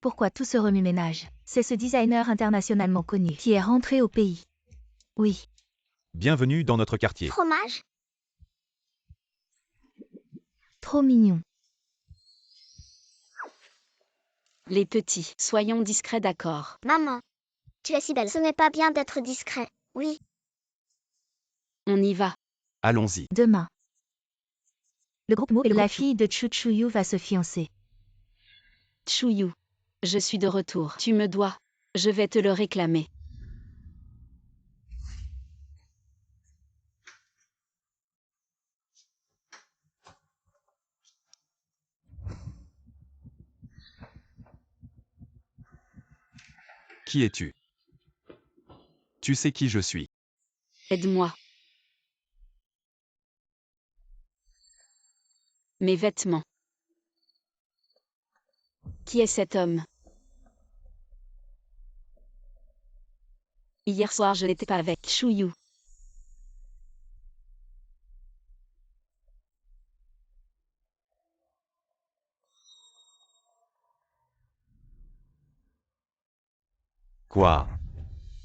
Pourquoi tout ce remue-ménage? C'est ce designer internationalement connu qui est rentré au pays. Oui. Bienvenue dans notre quartier. Fromage? Trop mignon. Les petits, soyons discrets, d'accord. Maman, tu es si belle. Ce n'est pas bien d'être discret. Oui. On y va. Allons-y. Demain. Le groupe Mo et la fille de Chuchuyu va se fiancer. Chuyu. Je suis de retour. Tu me dois. Je vais te le réclamer. Qui es-tu? Tu sais qui je suis. Aide-moi. Mes vêtements. Qui est cet homme? Hier soir, je n'étais pas avec Chuyu. Quoi?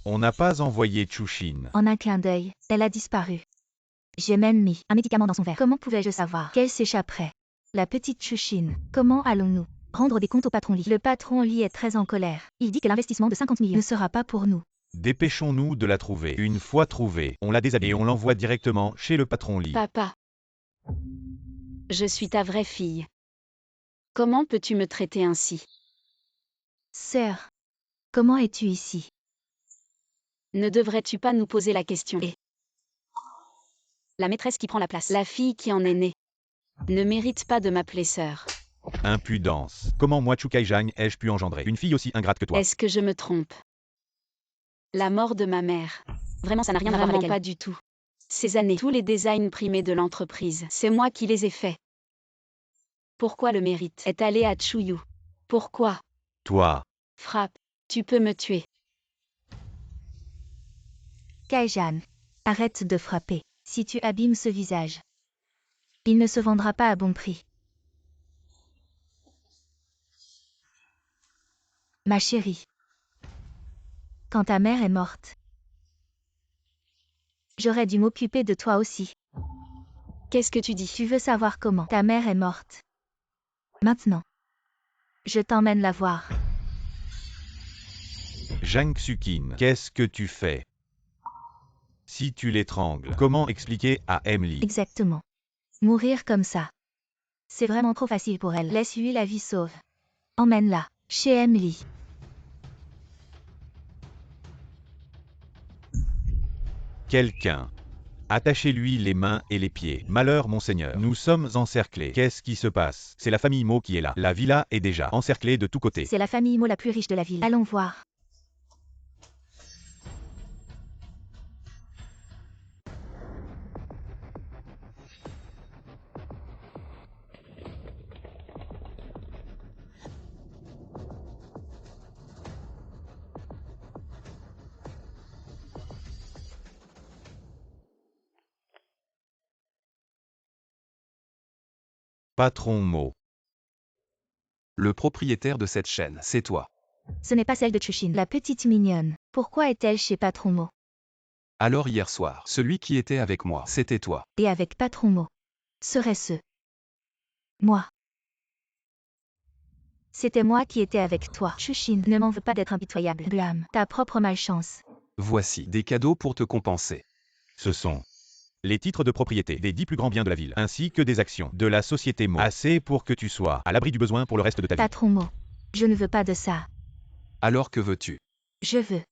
On n'a pas envoyé Chushin. En un clin d'œil, elle a disparu. J'ai même mis un médicament dans son verre. Comment pouvais-je savoir qu'elle s'échapperait? La petite Chushin. Comment allons-nous rendre des comptes au patron Lee? Le patron Lee est très en colère. Il dit que l'investissement de 50 millions ne sera pas pour nous. Dépêchons-nous de la trouver. Une fois trouvée, on la déshabille et on l'envoie directement chez le patron Lee. Papa. Je suis ta vraie fille. Comment peux-tu me traiter ainsi? Sœur, comment es-tu ici? Ne devrais-tu pas nous poser la question? Et la maîtresse qui prend la place, la fille qui en est née, ne mérite pas de m'appeler sœur. Impudence. Comment moi Chukaijang ai-je pu engendrer une fille aussi ingrate que toi? Est-ce que je me trompe? La mort de ma mère. Vraiment, ça n'a rien à voir avec elle. Pas du tout. Ces années, tous les designs primés de l'entreprise, c'est moi qui les ai faits. Pourquoi le mérite est allé à Chuyu? Pourquoi? Toi. Frappe. Tu peux me tuer. Kaijan, arrête de frapper. Si tu abîmes ce visage, il ne se vendra pas à bon prix. Ma chérie, quand ta mère est morte, j'aurais dû m'occuper de toi aussi. Qu'est-ce que tu dis? Tu veux savoir comment ta mère est morte? Maintenant. Je t'emmène la voir. Jang Xukin, qu'est-ce que tu fais? Si tu l'étrangles, comment expliquer à Emily? Exactement. Mourir comme ça. C'est vraiment trop facile pour elle. Laisse-lui la vie sauve. Emmène-la chez Emily. Quelqu'un. Attachez-lui les mains et les pieds. Malheur, monseigneur. Nous sommes encerclés. Qu'est-ce qui se passe? C'est la famille Mo qui est là. La villa est déjà encerclée de tous côtés. C'est la famille Mo la plus riche de la ville. Allons voir. Patron Mo. Le propriétaire de cette chaîne, c'est toi. Ce n'est pas celle de Chushin, la petite mignonne. Pourquoi est-elle chez Patron Mo? Alors hier soir, celui qui était avec moi, c'était toi. Et avec Patron Mo. Serait-ce moi? C'était moi qui étais avec toi. Chushin, ne m'en veux pas d'être impitoyable. Blâme ta propre malchance. Voici des cadeaux pour te compenser. Ce sont les titres de propriété des 10 plus grands biens de la ville, ainsi que des actions de la société Mo. Assez pour que tu sois à l'abri du besoin pour le reste de ta vie. Patron Mo. Je ne veux pas de ça. Alors que veux-tu? Je veux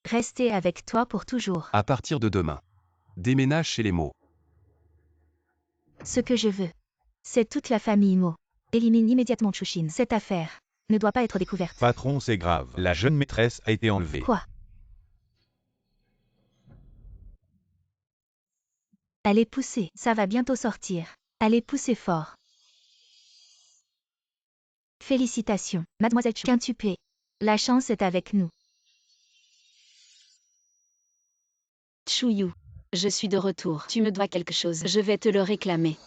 rester avec toi pour toujours. À partir de demain, déménage chez les Mo. Ce que je veux, c'est toute la famille Mo. Élimine immédiatement Chushin. Cette affaire ne doit pas être découverte. Patron, c'est grave. La jeune maîtresse a été enlevée. Quoi? Allez pousser, ça va bientôt sortir. Allez pousser fort. Félicitations, mademoiselle Chu. Quintupé. La chance est avec nous. Chuyu. Je suis de retour. Tu me dois quelque chose. Je vais te le réclamer.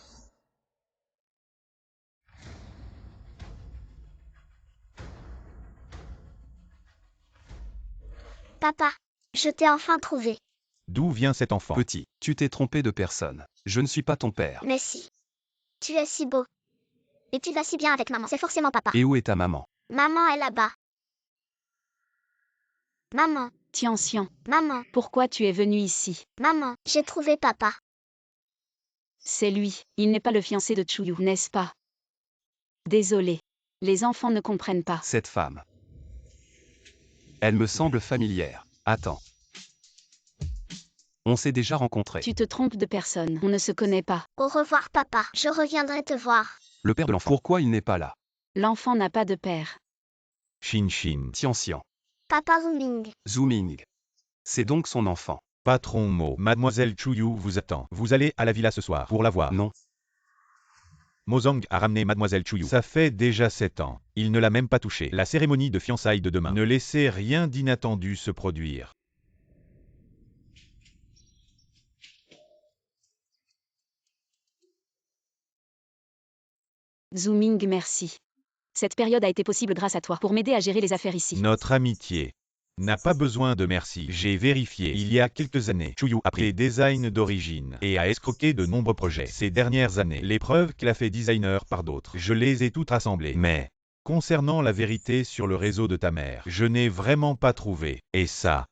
Papa, je t'ai enfin trouvé. D'où vient cet enfant? Petit, tu t'es trompé de personne. Je ne suis pas ton père. Mais si. Tu es si beau. Et tu vas si bien avec maman. C'est forcément papa. Et où est ta maman? Maman est là-bas. Maman, Tianxian, maman, pourquoi tu es venu ici? maman, j'ai trouvé papa. C'est lui, il n'est pas le fiancé de Chuyu, n'est-ce pas? Désolé. Les enfants ne comprennent pas. Cette femme. Elle me semble familière. Attends. On s'est déjà rencontrés. Tu te trompes de personne, on ne se connaît pas. Au revoir papa, je reviendrai te voir. Le père de l'enfant. Pourquoi il n'est pas là? L'enfant n'a pas de père. Shin Shin. Tianxian. Papa Zooming. Zooming. C'est donc son enfant. Patron Mo. Mademoiselle Chuyu vous attend. Vous allez à la villa ce soir pour la voir. Non. Mozang a ramené Mademoiselle Chuyu. Ça fait déjà 7 ans. Il ne l'a même pas touchée. La cérémonie de fiançailles de demain. Ne laissez rien d'inattendu se produire. Zooming, merci. Cette période a été possible grâce à toi pour m'aider à gérer les affaires ici. Notre amitié n'a pas besoin de merci. J'ai vérifié. Il y a quelques années, Chuyu a pris des designs d'origine et a escroqué de nombreux projets. Ces dernières années, les preuves qu'elle a fait designer par d'autres, je les ai toutes rassemblées. Mais, concernant la vérité sur le réseau de ta mère, je n'ai vraiment pas trouvé. Et ça,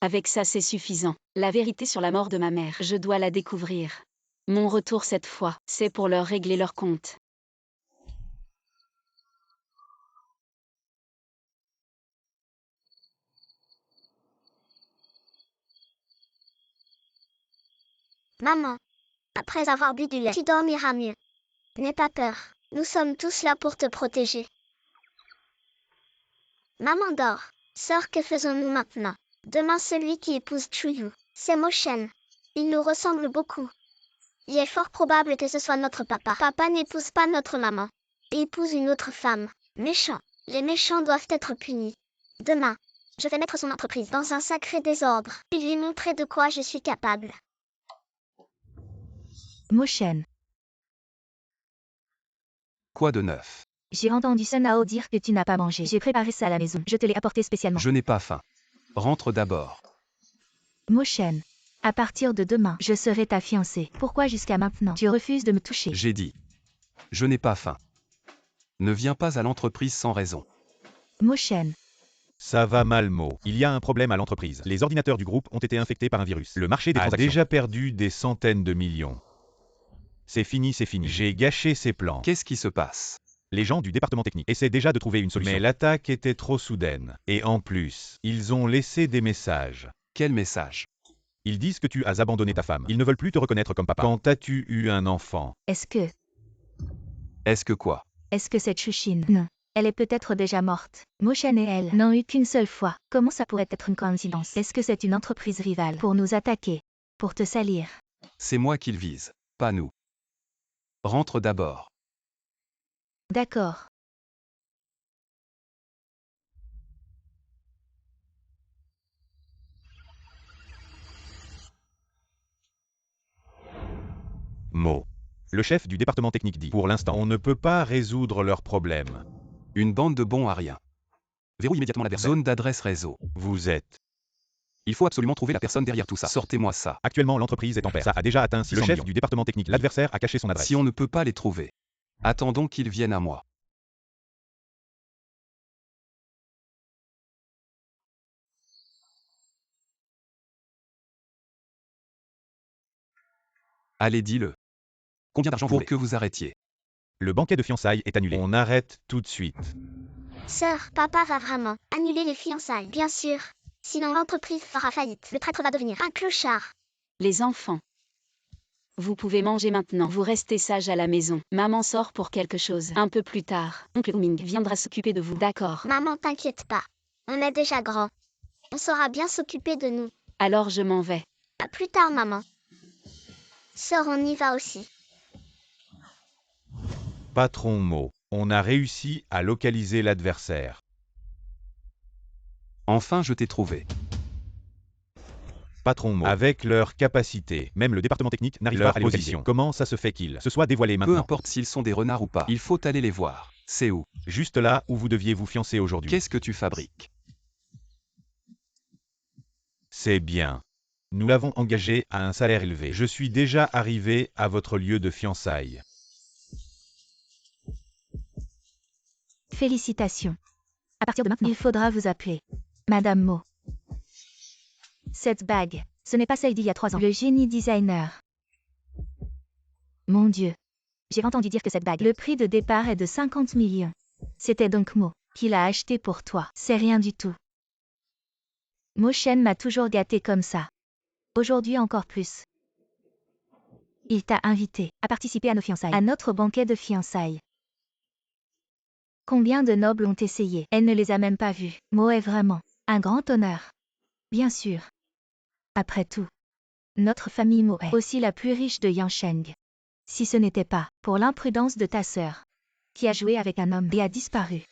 Avec ça, c'est suffisant. La vérité sur la mort de ma mère, je dois la découvrir. Mon retour cette fois, c'est pour leur régler leur compte. Maman, après avoir bu du lait, tu dormiras mieux. N'aie pas peur, nous sommes tous là pour te protéger. Maman dort. Sœur, que faisons-nous maintenant? Demain, celui qui épouse Chuyu, c'est Moshen. Il nous ressemble beaucoup. Il est fort probable que ce soit notre papa. Papa n'épouse pas notre maman. Il épouse une autre femme. Méchant. Les méchants doivent être punis. Demain, je vais mettre son entreprise dans un sacré désordre, puis lui montrer de quoi je suis capable. Moshen, Quoi de neuf? j'ai entendu Sunao dire que tu n'as pas mangé. J'ai préparé ça à la maison. Je te l'ai apporté spécialement. Je n'ai pas faim. Rentre d'abord. Moshen, à partir de demain, je serai ta fiancée. Pourquoi jusqu'à maintenant, tu refuses de me toucher? J'ai dit. Je n'ai pas faim. Ne viens pas à l'entreprise sans raison. Moshen, ça va mal Mo. Il y a un problème à l'entreprise. Les ordinateurs du groupe ont été infectés par un virus. Le marché des transactions a déjà perdu des centaines de millions. C'est fini, c'est fini. J'ai gâché ses plans. Qu'est-ce qui se passe? Les gens du département technique essaient déjà de trouver une solution. Mais l'attaque était trop soudaine. Et en plus, ils ont laissé des messages. Quel message? Ils disent que tu as abandonné ta femme. Ils ne veulent plus te reconnaître comme papa. Quand as-tu eu un enfant? est-ce que Quoi? Est-ce que c'est Chushin? Non. Elle est peut-être déjà morte. Moshen et elle n'ont eu qu'une seule fois. Comment ça pourrait être une coïncidence? Est-ce que c'est une entreprise rivale pour nous attaquer? Pour te salir? C'est moi qu'ils visent, pas nous. Rentre d'abord. D'accord. Mo. Le chef du département technique dit, pour l'instant, on ne peut pas résoudre leurs problèmes. Une bande de bons à rien. Verrouille immédiatement l'adversaire. Zone d'adresse réseau. Vous êtes. Il faut absolument trouver la personne derrière tout ça. Sortez-moi ça. Actuellement, l'entreprise est en perte. Ça a déjà atteint 600 millions. Le chef du département technique, l'adversaire a caché son adresse. Si on ne peut pas les trouver, attendons qu'ils viennent à moi. Allez, dis-le. Combien d'argent vous voulez que vous arrêtiez? Le banquet de fiançailles est annulé. On arrête tout de suite. Sœur, papa va vraiment annuler les fiançailles, bien sûr. Sinon l'entreprise fera faillite. Le traître va devenir un clochard. Les enfants. Vous pouvez manger maintenant. Vous restez sages à la maison. Maman sort pour quelque chose. Un peu plus tard, oncle Zooming viendra s'occuper de vous. D'accord. Maman, t'inquiète pas. On est déjà grand. On saura bien s'occuper de nous. Alors je m'en vais. À plus tard, maman. Sœur, on y va aussi. Patron Mo. On a réussi à localiser l'adversaire. Enfin, je t'ai trouvé. Patron Mo. Avec leur capacité, même le département technique n'arrive pas à les localiser. Comment ça se fait qu'ils se soient dévoilés maintenant? Peu importe s'ils sont des renards ou pas, il faut aller les voir. C'est où? Juste là où vous deviez vous fiancer aujourd'hui. Qu'est-ce que tu fabriques? C'est bien. Nous l'avons engagé à un salaire élevé. Je suis déjà arrivé à votre lieu de fiançailles. Félicitations. À partir de maintenant, il faudra vous appeler Madame Mo. Cette bague, ce n'est pas celle d'il y a 3 ans. Le génie designer. Mon Dieu. J'ai entendu dire que cette bague, le prix de départ est de 50 millions. C'était donc Mo qui l'a acheté pour toi. C'est rien du tout. Mo Shen m'a toujours gâté comme ça. Aujourd'hui encore plus. Il t'a invité à participer à nos fiançailles, à notre banquet de fiançailles. Combien de nobles ont essayé? Elle ne les a même pas vus. Mo est vraiment un grand honneur. Bien sûr. Après tout, notre famille Mo est aussi la plus riche de Yansheng. Si ce n'était pas pour l'imprudence de ta sœur, qui a joué avec un homme et a disparu,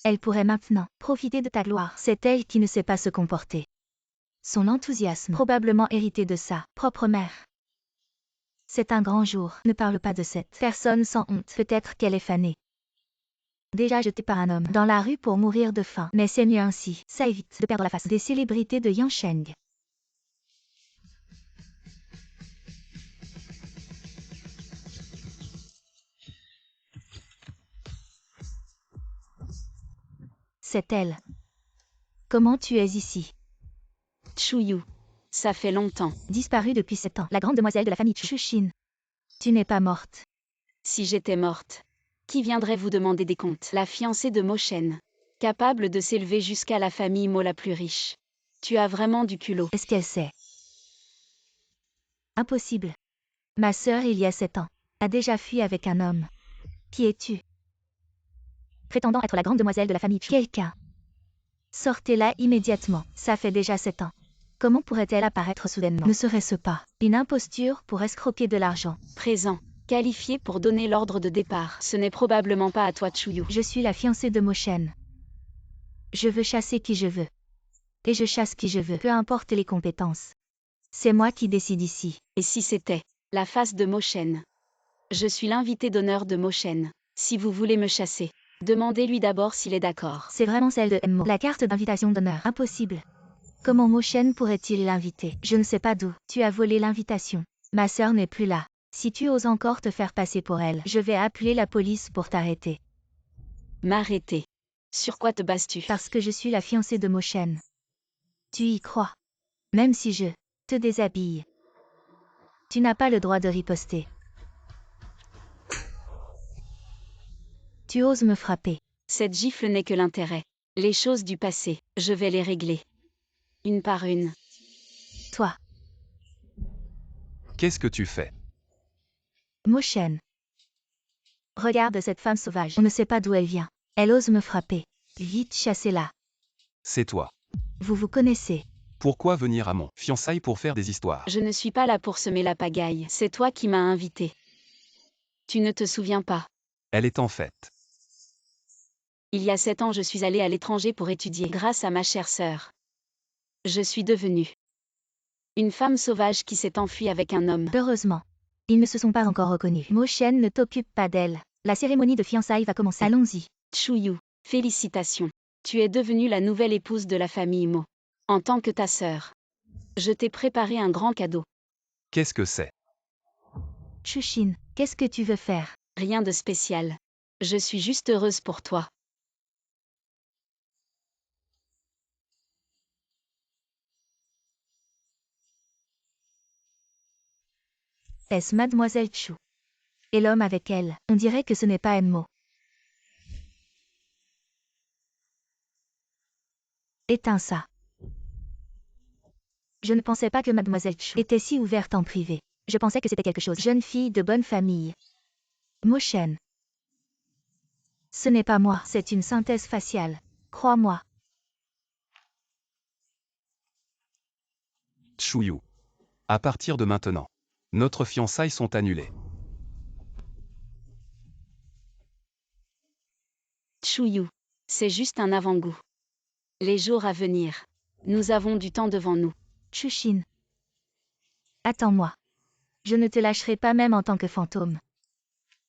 elle pourrait maintenant profiter de ta gloire. C'est elle qui ne sait pas se comporter. Son enthousiasme, probablement hérité de sa propre mère. C'est un grand jour. Ne parle pas de cette personne sans honte. Peut-être qu'elle est fanée. Déjà jetée par un homme dans la rue pour mourir de faim. Mais c'est mieux ainsi. Ça évite de perdre la face des célébrités de Yansheng. C'est elle. Comment tu es ici? Chuyu. Ça fait longtemps. Disparue depuis 7 ans. La grande demoiselle de la famille Chushin. Tu n'es pas morte. Si j'étais morte, qui viendrait vous demander des comptes? La fiancée de Mo Shen. Capable de s'élever jusqu'à la famille Mo la plus riche. Tu as vraiment du culot. Est-ce qu'elle sait? Impossible. Ma sœur, il y a 7 ans, a déjà fui avec un homme. Qui es-tu? Prétendant être la grande demoiselle de la famille Chu. Quelqu'un. Sortez-la immédiatement. Ça fait déjà 7 ans. Comment pourrait-elle apparaître soudainement? Ne serait-ce pas une imposture pour escroquer de l'argent? Présent. Qualifié pour donner l'ordre de départ. Ce n'est probablement pas à toi, Chuyu. Je suis la fiancée de Mo Shen. Je veux chasser qui je veux. Et je chasse qui je veux. Peu importe les compétences. C'est moi qui décide ici. Et si c'était la face de Mo Shen? Je suis l'invité d'honneur de Mo Shen. Si vous voulez me chasser, demandez-lui d'abord s'il est d'accord. C'est vraiment celle de Mo. La carte d'invitation d'honneur. Impossible. Comment Mo Shen pourrait-il l'inviter? Je ne sais pas d'où. Tu as volé l'invitation. Ma sœur n'est plus là. Si tu oses encore te faire passer pour elle, je vais appeler la police pour t'arrêter. M'arrêter. Sur quoi te bases-tu? Parce que je suis la fiancée de Mo Shen. Tu y crois? Même si je te déshabille. Tu n'as pas le droit de riposter. Tu oses me frapper. Cette gifle n'est que l'intérêt. Les choses du passé, je vais les régler. Une par une. Toi, Qu'est-ce que tu fais? Mo Shen. Regarde cette femme sauvage. On ne sait pas d'où elle vient. Elle ose me frapper. Vite, chassez-la. C'est toi. Vous vous connaissez. Pourquoi venir à mon fiançailles pour faire des histoires? Je ne suis pas là pour semer la pagaille. C'est toi qui m'as invité. Tu ne te souviens pas. Elle est en fête. Il y a 7 ans, je suis allée à l'étranger pour étudier grâce à ma chère sœur. Je suis devenue une femme sauvage qui s'est enfuie avec un homme. Heureusement. Ils ne se sont pas encore reconnus. Mo Shen ne t'occupe pas d'elle. La cérémonie de fiançailles va commencer. Allons-y. Chuyu, félicitations. Tu es devenue la nouvelle épouse de la famille Mo. En tant que ta sœur. Je t'ai préparé un grand cadeau. Qu'est-ce que c'est? Chushin, qu'est-ce que tu veux faire? Rien de spécial. Je suis juste heureuse pour toi. Est-ce Mademoiselle Chu? Et l'homme avec elle, on dirait que ce n'est pas Mo. Éteins ça. Je ne pensais pas que Mademoiselle Chu était si ouverte en privé. Je pensais que c'était quelque chose. Jeune fille de bonne famille. Mo Shen. Ce n'est pas moi, c'est une synthèse faciale. Crois-moi. Chuyu. À partir de maintenant, notre fiançailles sont annulées. Chuyu, c'est juste un avant-goût. Les jours à venir. Nous avons du temps devant nous. Chushin. Attends-moi. Je ne te lâcherai pas même en tant que fantôme.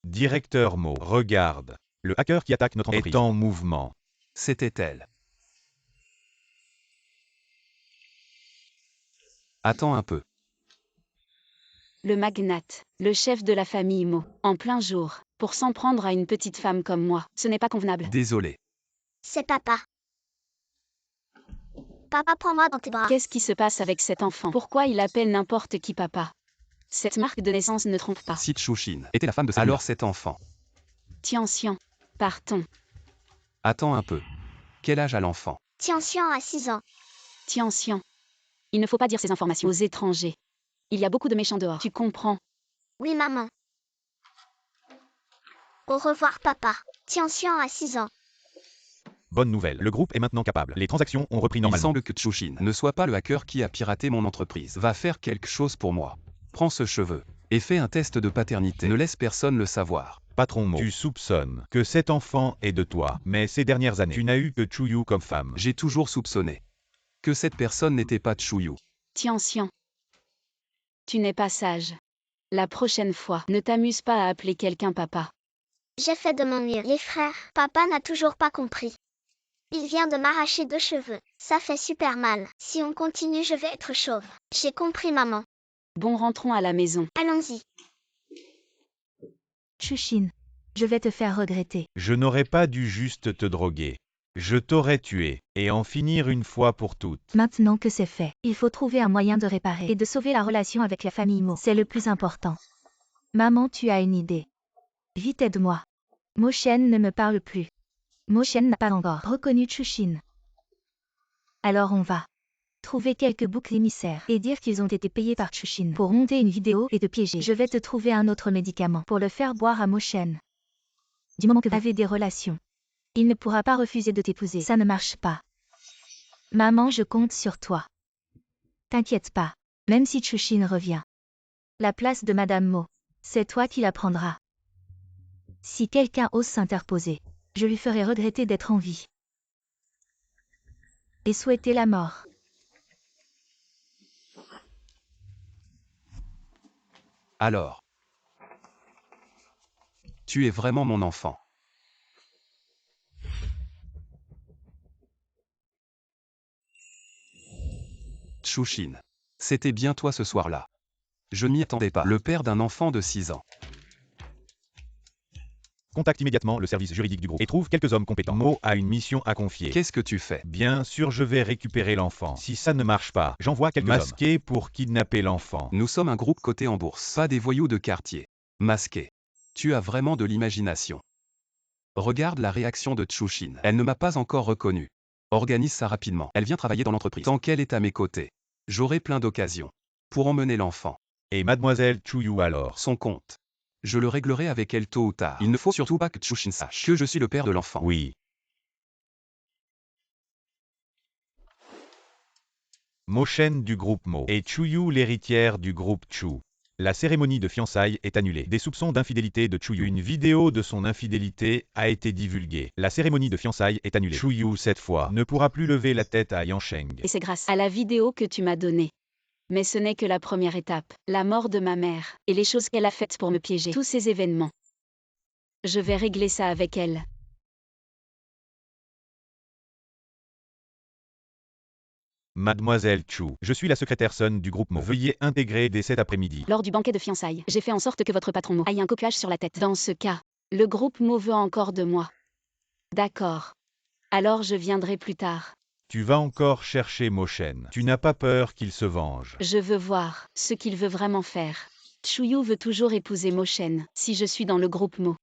Directeur Mo, regarde. Le hacker qui attaque notre entreprise est en mouvement. C'était elle. Attends un peu. Le magnate, le chef de la famille Mo, en plein jour, pour s'en prendre à une petite femme comme moi, ce n'est pas convenable. Désolé. C'est papa. Papa, prends-moi dans tes bras. Qu'est-ce qui se passe avec cet enfant? Pourquoi il appelle n'importe qui papa? Cette marque de naissance ne trompe pas. Si Chushin était la femme de alors cet enfant. Tianxian, partons. Attends un peu. Quel âge a l'enfant? Tianxian a 6 ans. Tianxian. Il ne faut pas dire ces informations aux étrangers. Il y a beaucoup de méchants dehors. Tu comprends? Oui, maman. Au revoir, papa. Tianxian a 6 ans. Bonne nouvelle, le groupe est maintenant capable. Les transactions ont repris Il normalement. semble que Chushin ne soit pas le hacker qui a piraté mon entreprise. Va faire quelque chose pour moi. Prends ce cheveu et fais un test de paternité. Ne laisse personne le savoir. Patron Mo, tu soupçonnes que cet enfant est de toi, mais ces dernières années, tu n'as eu que Chuyu comme femme. J'ai toujours soupçonné que cette personne n'était pas Chuyu. Tianxian. Tu n'es pas sage. La prochaine fois, ne t'amuse pas à appeler quelqu'un papa. J'ai fait de mon mieux. Les frères, papa n'a toujours pas compris. Il vient de m'arracher 2 cheveux. Ça fait super mal. Si on continue, je vais être chauve. J'ai compris, maman. Bon, rentrons à la maison. Allons-y. Chushin, je vais te faire regretter. Je n'aurais pas dû juste te droguer. Je t'aurais tué, et en finir une fois pour toutes. Maintenant que c'est fait, il faut trouver un moyen de réparer et de sauver la relation avec la famille Mo. C'est le plus important. Maman, tu as une idée. Vite, aide-moi. Mo Shen ne me parle plus. Mo Shen n'a pas encore reconnu Chushin. Alors on va trouver quelques boucs émissaires et dire qu'ils ont été payés par Chushin pour monter une vidéo et te piéger. Je vais te trouver un autre médicament pour le faire boire à Mo Shen. Du moment que vous avez des relations, il ne pourra pas refuser de t'épouser. Ça ne marche pas. Maman, je compte sur toi. T'inquiète pas, même si Chushin revient. La place de Madame Mo, c'est toi qui la prendras. Si quelqu'un ose s'interposer, je lui ferai regretter d'être en vie. Et souhaiter la mort. Alors, tu es vraiment mon enfant. Chushin. C'était bien toi ce soir-là. Je n'y attendais pas. Le père d'un enfant de 6 ans. Contacte immédiatement le service juridique du groupe et trouve quelques hommes compétents. Mo a une mission à confier. Qu'est-ce que tu fais? Bien sûr, je vais récupérer l'enfant. Si ça ne marche pas, j'envoie quelques masqués pour kidnapper l'enfant. Nous sommes un groupe coté en bourse, pas des voyous de quartier. Masqué. Tu as vraiment de l'imagination. Regarde la réaction de Chushin. Elle ne m'a pas encore reconnu. Organise ça rapidement. Elle vient travailler dans l'entreprise. Tant qu'elle est à mes côtés, j'aurai plein d'occasions pour emmener l'enfant. Et mademoiselle Chuyu alors? Son compte. Je le réglerai avec elle tôt ou tard. Il ne faut surtout pas que Chushin sache que je suis le père de l'enfant. Oui. Mo Shen du groupe Mo et Chuyu l'héritière du groupe Chu. La cérémonie de fiançailles est annulée. Des soupçons d'infidélité de Chuyu. Une vidéo de son infidélité a été divulguée. La cérémonie de fiançailles est annulée. Chuyu, cette fois, ne pourra plus lever la tête à Yansheng. Et c'est grâce à la vidéo que tu m'as donnée. Mais ce n'est que la première étape, la mort de ma mère, et les choses qu'elle a faites pour me piéger. Tous ces événements. Je vais régler ça avec elle. Mademoiselle Chu, je suis la secrétaire Sun du groupe Mo. Veuillez intégrer dès cet après-midi. Lors du banquet de fiançailles, j'ai fait en sorte que votre patron Mo ait un coquillage sur la tête. Dans ce cas, le groupe Mo veut encore de moi. D'accord. Alors je viendrai plus tard. Tu vas encore chercher Mo Shen. Tu n'as pas peur qu'il se venge. Je veux voir ce qu'il veut vraiment faire. Chuyu veut toujours épouser Mo Shen, si je suis dans le groupe Mo.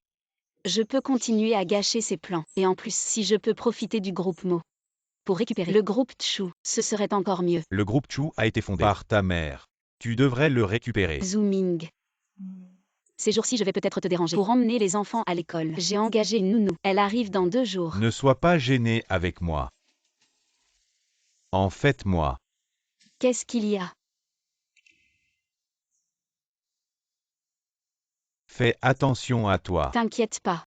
Je peux continuer à gâcher ses plans, et en plus, si je peux profiter du groupe Mo pour récupérer le groupe Chu, ce serait encore mieux. Le groupe Chu a été fondé par ta mère. Tu devrais le récupérer. Zooming. Ces jours-ci, je vais peut-être te déranger pour emmener les enfants à l'école. J'ai engagé une nounou. Elle arrive dans 2 jours. Ne sois pas gêné avec moi. En fait, moi. Qu'est-ce qu'il y a? Fais attention à toi. T'inquiète pas.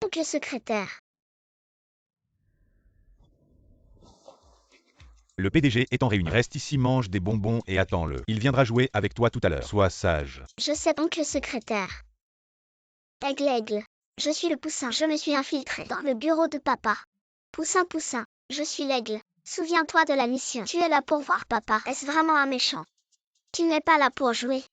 Oncle secrétaire. Le PDG est en réunion. Reste ici, mange des bonbons et attends-le. Il viendra jouer avec toi tout à l'heure. Sois sage. Je sais donc le secrétaire. Aigle, aigle. Je suis le poussin. Je me suis infiltré dans le bureau de papa. Poussin, poussin. Je suis l'aigle. Souviens-toi de la mission. Tu es là pour voir papa. Est-ce vraiment un méchant? Tu n'es pas là pour jouer.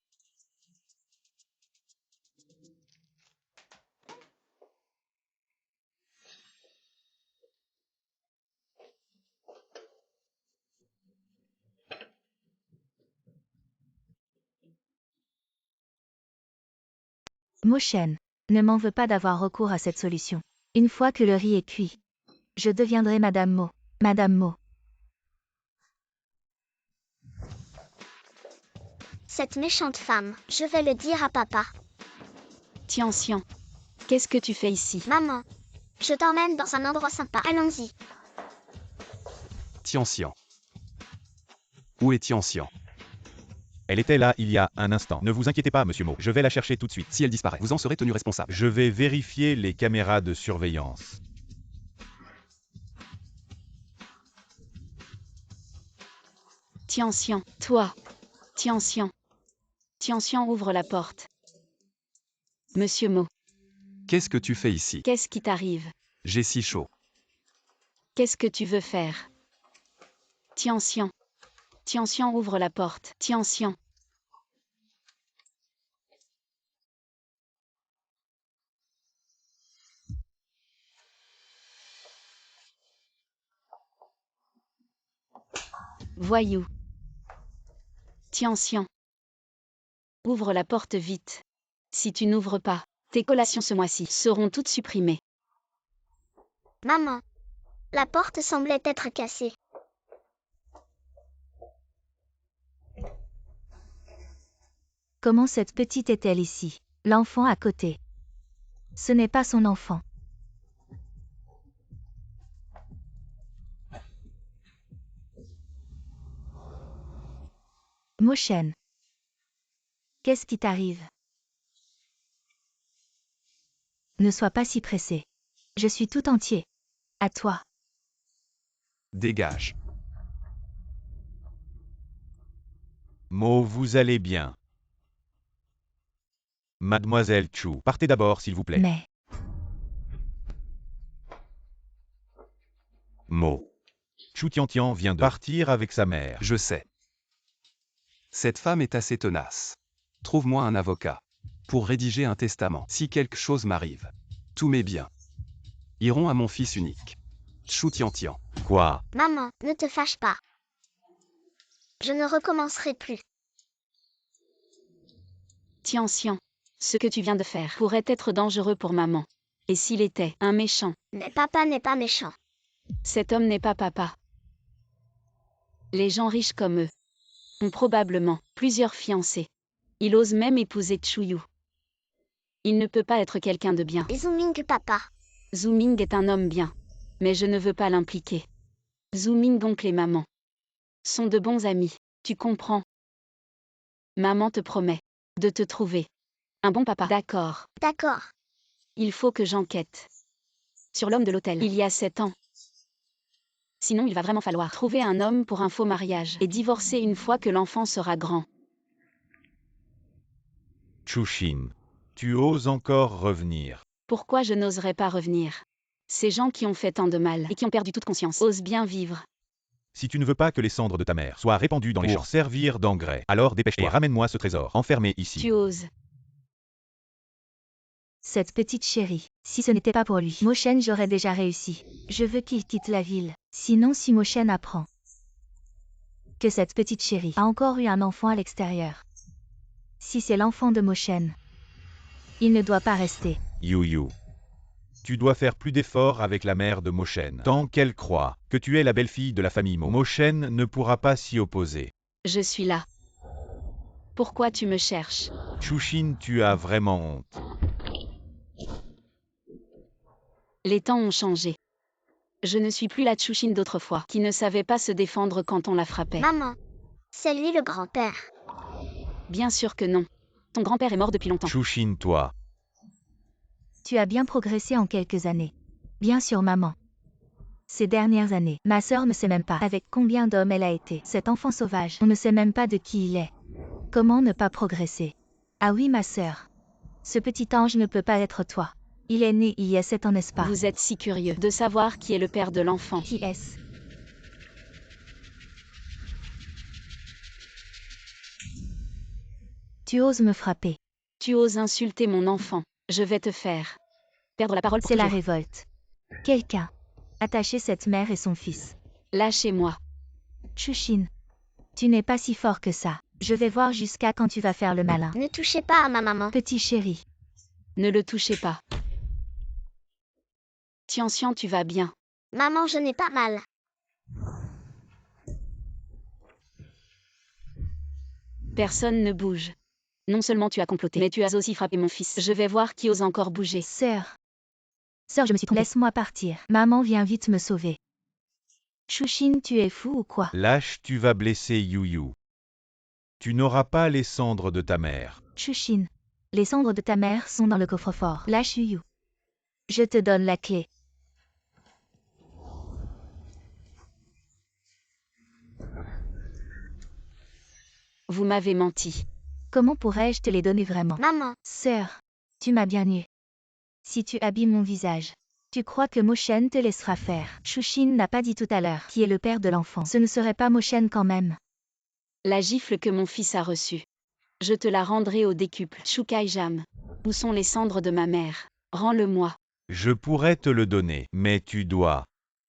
Mochen, ne m'en veux pas d'avoir recours à cette solution. Une fois que le riz est cuit, je deviendrai Madame Mo. Madame Mo. Cette méchante femme, je vais le dire à papa. Tian-Xian, qu'est-ce que tu fais ici? Maman, je t'emmène dans un endroit sympa. Allons-y. Tian-Xian. Où est Tian-Xian? Elle était là il y a un instant. Ne vous inquiétez pas, monsieur Mo. Je vais la chercher tout de suite. Si elle disparaît, vous en serez tenu responsable. Je vais vérifier les caméras de surveillance. Tian-Xian, toi. Tian-Xian. Tian-Xian ouvre la porte. Monsieur Mo, Qu'est-ce que tu fais ici? qu'est-ce qui t'arrive? J'ai si chaud. Qu'est-ce que tu veux faire? Tian-Xian. Tian-Xian ouvre la porte. Tian-Xian. Voyou. Tian-Xian. Ouvre la porte vite. Si tu n'ouvres pas, tes collations ce mois-ci seront toutes supprimées. Maman, la porte semblait être cassée. Comment cette petite est-elle ici? L'enfant à côté. Ce n'est pas son enfant. Mochen. Qu'est-ce qui t'arrive? Ne sois pas si pressé. Je suis tout entier. À toi. Dégage. Mo, vous allez bien. Mademoiselle Chu, partez d'abord s'il vous plaît. Mais, Mo. Chu Tian vient de partir avec sa mère. Je sais. Cette femme est assez tenace. Trouve-moi un avocat. Pour rédiger un testament. Si quelque chose m'arrive. Tous mes biens iront à mon fils unique. Chu Tian. Quoi? Maman, ne te fâche pas. Je ne recommencerai plus. Tian-Xian. Ce que tu viens de faire pourrait être dangereux pour maman. Et s'il était un méchant? Mais papa n'est pas méchant. Cet homme n'est pas papa. Les gens riches comme eux ont probablement plusieurs fiancés. Il ose même épouser Chuyu. Il ne peut pas être quelqu'un de bien. Zooming papa. Zooming est un homme bien. Mais je ne veux pas l'impliquer. Zooming donc les mamans sont de bons amis, tu comprends? Maman te promet de te trouver un bon papa. D'accord. D'accord. Il faut que j'enquête sur l'homme de l'hôtel. Il y a 7 ans. Sinon il va vraiment falloir trouver un homme pour un faux mariage et divorcer une fois que l'enfant sera grand. Chushin, tu oses encore revenir. Pourquoi je n'oserais pas revenir? Ces gens qui ont fait tant de mal et qui ont perdu toute conscience osent bien vivre. Si tu ne veux pas que les cendres de ta mère soient répandues dans les champs pour servir d'engrais, alors dépêche-toi et ramène-moi ce trésor enfermé ici. Tu oses. cette petite chérie, si ce n'était pas pour lui, Mochen j'aurais déjà réussi. Je veux qu'il quitte la ville. Sinon si Mochen apprend que cette petite chérie a encore eu un enfant à l'extérieur. Si c'est l'enfant de Mochen, il ne doit pas rester. Yu. Tu dois faire plus d'efforts avec la mère de Mochen. Tant qu'elle croit que tu es la belle-fille de la famille Mo, Mochen ne pourra pas s'y opposer. Je suis là. Pourquoi tu me cherches? Chushin, tu as vraiment honte. Les temps ont changé. Je ne suis plus la Chushin d'autrefois, qui ne savait pas se défendre quand on la frappait. Maman, c'est lui le grand-père. Bien sûr que non. Ton grand-père est mort depuis longtemps. Chushin, toi. Tu as bien progressé en quelques années. Bien sûr maman. Ces dernières années, ma sœur ne sait même pas avec combien d'hommes elle a été. Cet enfant sauvage, on ne sait même pas de qui il est. Comment ne pas progresser? Ah oui, ma sœur. Ce petit ange ne peut pas être toi. Il est né il y a 7 ans, n'est-ce pas? Vous êtes si curieux de savoir qui est le père de l'enfant. Qui est-ce? Tu oses me frapper. Tu oses insulter mon enfant. Je vais te faire perdre la parole pour C'est la toujours. révolte. Quelqu'un. Attachez cette mère et son fils. Lâchez-moi. Chushin. Tu n'es pas si fort que ça. Je vais voir jusqu'à quand tu vas faire le malin. Ne touchez pas à ma maman. Petit chéri. Ne le touchez pas. Tianxian, tu vas bien. Maman, je n'ai pas mal. Personne ne bouge. Non seulement tu as comploté, mais tu as aussi frappé mon fils. Je vais voir qui ose encore bouger. Sœur. Sœur, je me suis trompée. Laisse-moi partir. Maman, viens vite me sauver. Chushin, tu es fou ou quoi? Lâche, tu vas blesser Yuyu. Tu n'auras pas les cendres de ta mère. Chushin. Les cendres de ta mère sont dans le coffre-fort. Lâche Yuyu. Je te donne la clé. Vous m'avez menti. Comment pourrais-je te les donner vraiment? Maman, Sœur, tu m'as bien eu. Si tu abîmes mon visage, tu crois que Moshen te laissera faire? Chushin n'a pas dit tout à l'heure qui est le père de l'enfant. Ce ne serait pas Moshen quand même. La gifle que mon fils a reçue. Je te la rendrai au décuple. Shukai-jam. Où sont les cendres de ma mère? Rends-le-moi. Je pourrais te le donner, mais tu dois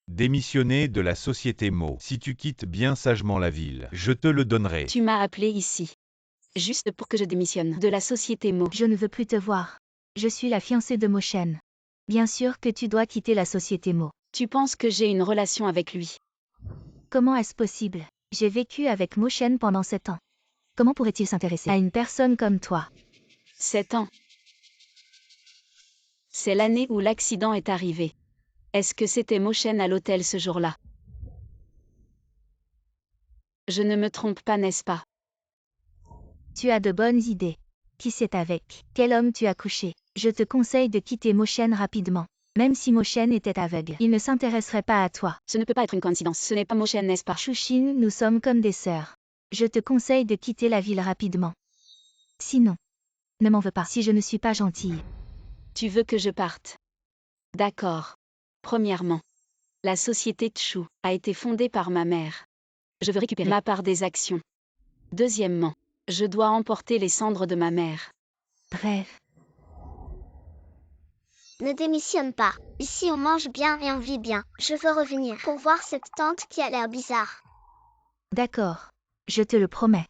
démissionner de la société Mo. Si tu quittes bien sagement la ville, je te le donnerai. Tu m'as appelé ici. Juste pour que je démissionne de la société Mo. Je ne veux plus te voir. Je suis la fiancée de Moshen. Bien sûr que tu dois quitter la société Mo. Tu penses que j'ai une relation avec lui? Comment est-ce possible? J'ai vécu avec Moshen pendant 7 ans. Comment pourrait-il s'intéresser à une personne comme toi? 7 ans. C'est l'année où l'accident est arrivé. Est-ce que c'était Moshen à l'hôtel ce jour-là? Je ne me trompe pas, n'est-ce pas? Tu as de bonnes idées. Qui c'est avec? Quel homme tu as couché? Je te conseille de quitter Moshen rapidement. Même si Moshen était aveugle, il ne s'intéresserait pas à toi. Ce ne peut pas être une coïncidence. Ce n'est pas Moshen, n'est-ce pas? Chushin, nous sommes comme des sœurs. Je te conseille de quitter la ville rapidement. Sinon, ne m'en veux pas si je ne suis pas gentille. Tu veux que je parte? D'accord. Premièrement, la société Chu a été fondée par ma mère. Je veux récupérer ma part des actions. Deuxièmement, je dois emporter les cendres de ma mère. Bref, ne démissionne pas. Ici on mange bien et on vit bien. Je veux revenir pour voir cette tante qui a l'air bizarre. d'accord. Je te le promets.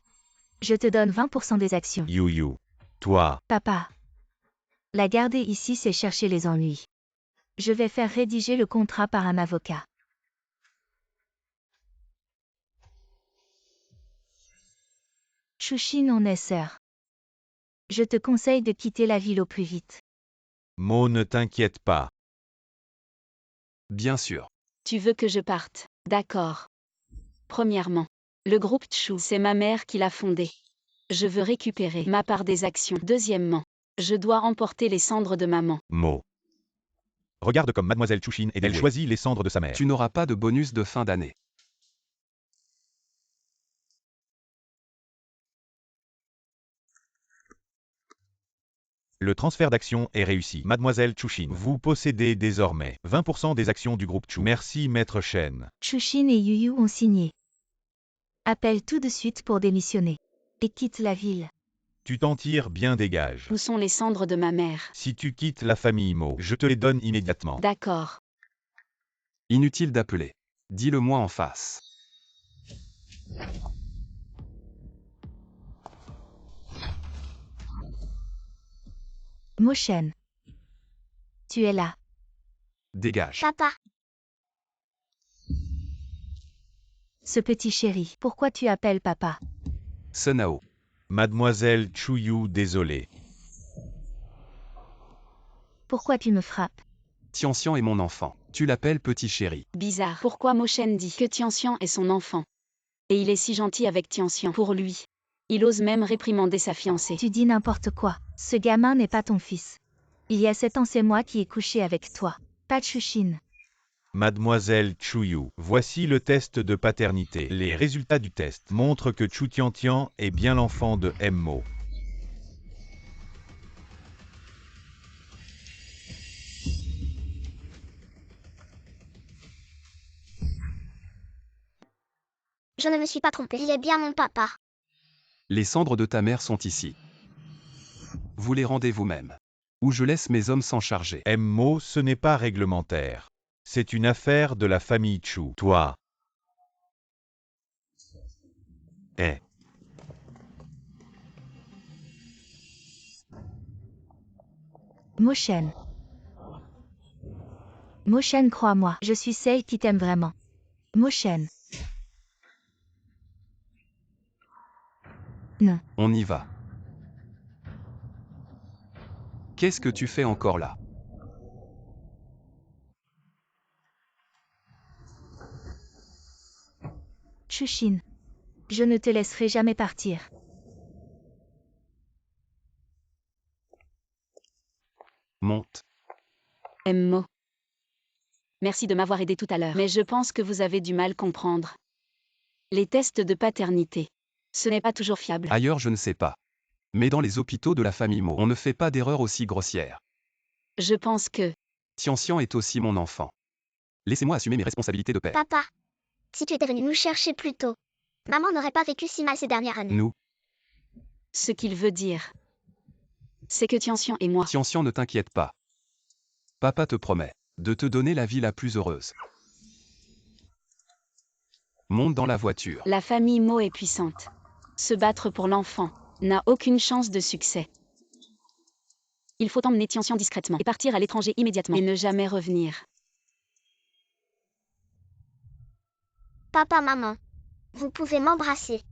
Je te donne 20% des actions. Yuyu. Toi. Papa. La garder ici, c'est chercher les ennuis. Je vais faire rédiger le contrat par un avocat. Chushin en est sœur. Je te conseille de quitter la ville au plus vite. Mo, ne t'inquiète pas. Bien sûr. Tu veux que je parte? D'accord. Premièrement, le groupe Chu, c'est ma mère qui l'a fondé. Je veux récupérer ma part des actions. Deuxièmement, je dois emporter les cendres de maman. Mo. Regarde comme Mademoiselle Chushin et elle Oui. choisit les cendres de sa mère. Tu n'auras pas de bonus de fin d'année. Le transfert d'actions est réussi. Mademoiselle Chushin, vous possédez désormais 20% des actions du groupe Chu. Merci Maître Shen. Chushin et Yuyu ont signé. Appelle tout de suite pour démissionner. Et quitte la ville. Tu t'en tires bien, dégage. Où sont les cendres de ma mère? Si tu quittes la famille Mo, je te les donne immédiatement. D'accord. Inutile d'appeler. Dis-le-moi en face. Moshen. Tu es là. Dégage. Papa, Ce petit chéri. Pourquoi tu appelles papa? Senao. Mademoiselle Chuyu, désolé. Pourquoi tu me frappes? Tianxian est mon enfant. Tu l'appelles petit chéri. Bizarre. Pourquoi Moshen dit que Tianxian est son enfant? Et il est si gentil avec Tianxian pour lui. Il ose même réprimander sa fiancée. Tu dis n'importe quoi. Ce gamin n'est pas ton fils. Il y a 7 ans, c'est moi qui ai couché avec toi. Pas Chushin. Mademoiselle Chuyu, voici le test de paternité. Les résultats du test montrent que Chu Tian est bien l'enfant de Mo. Je ne me suis pas trompée. Il est bien mon papa. Les cendres de ta mère sont ici. Vous les rendez vous-même. Ou je laisse mes hommes s'en charger. Mo, ce n'est pas réglementaire. C'est une affaire de la famille Chu. Toi. Moshen. Moshen, crois-moi, je suis celle qui t'aime vraiment. Moshen. Non. On y va. Qu'est-ce que tu fais encore là? Chushin. Je ne te laisserai jamais partir. Monte. Mo. Merci de m'avoir aidé tout à l'heure, mais je pense que vous avez du mal comprendre. Les tests de paternité. Ce n'est pas toujours fiable. Ailleurs, je ne sais pas. Mais dans les hôpitaux de la famille Mo, on ne fait pas d'erreur aussi grossière. Je pense que... Tian est aussi mon enfant. Laissez-moi assumer mes responsabilités de père. Papa, si tu étais venu nous chercher plus tôt, maman n'aurait pas vécu si mal ces dernières années. Nous, Ce qu'il veut dire, c'est que Tianxian et moi... Tian, ne t'inquiète pas. Papa te promet de te donner la vie la plus heureuse. Monte dans la voiture. La famille Mo est puissante. Se battre pour l'enfant n'a aucune chance de succès. Il faut emmener Tianxian discrètement et partir à l'étranger immédiatement et ne jamais revenir. Papa, maman, vous pouvez m'embrasser.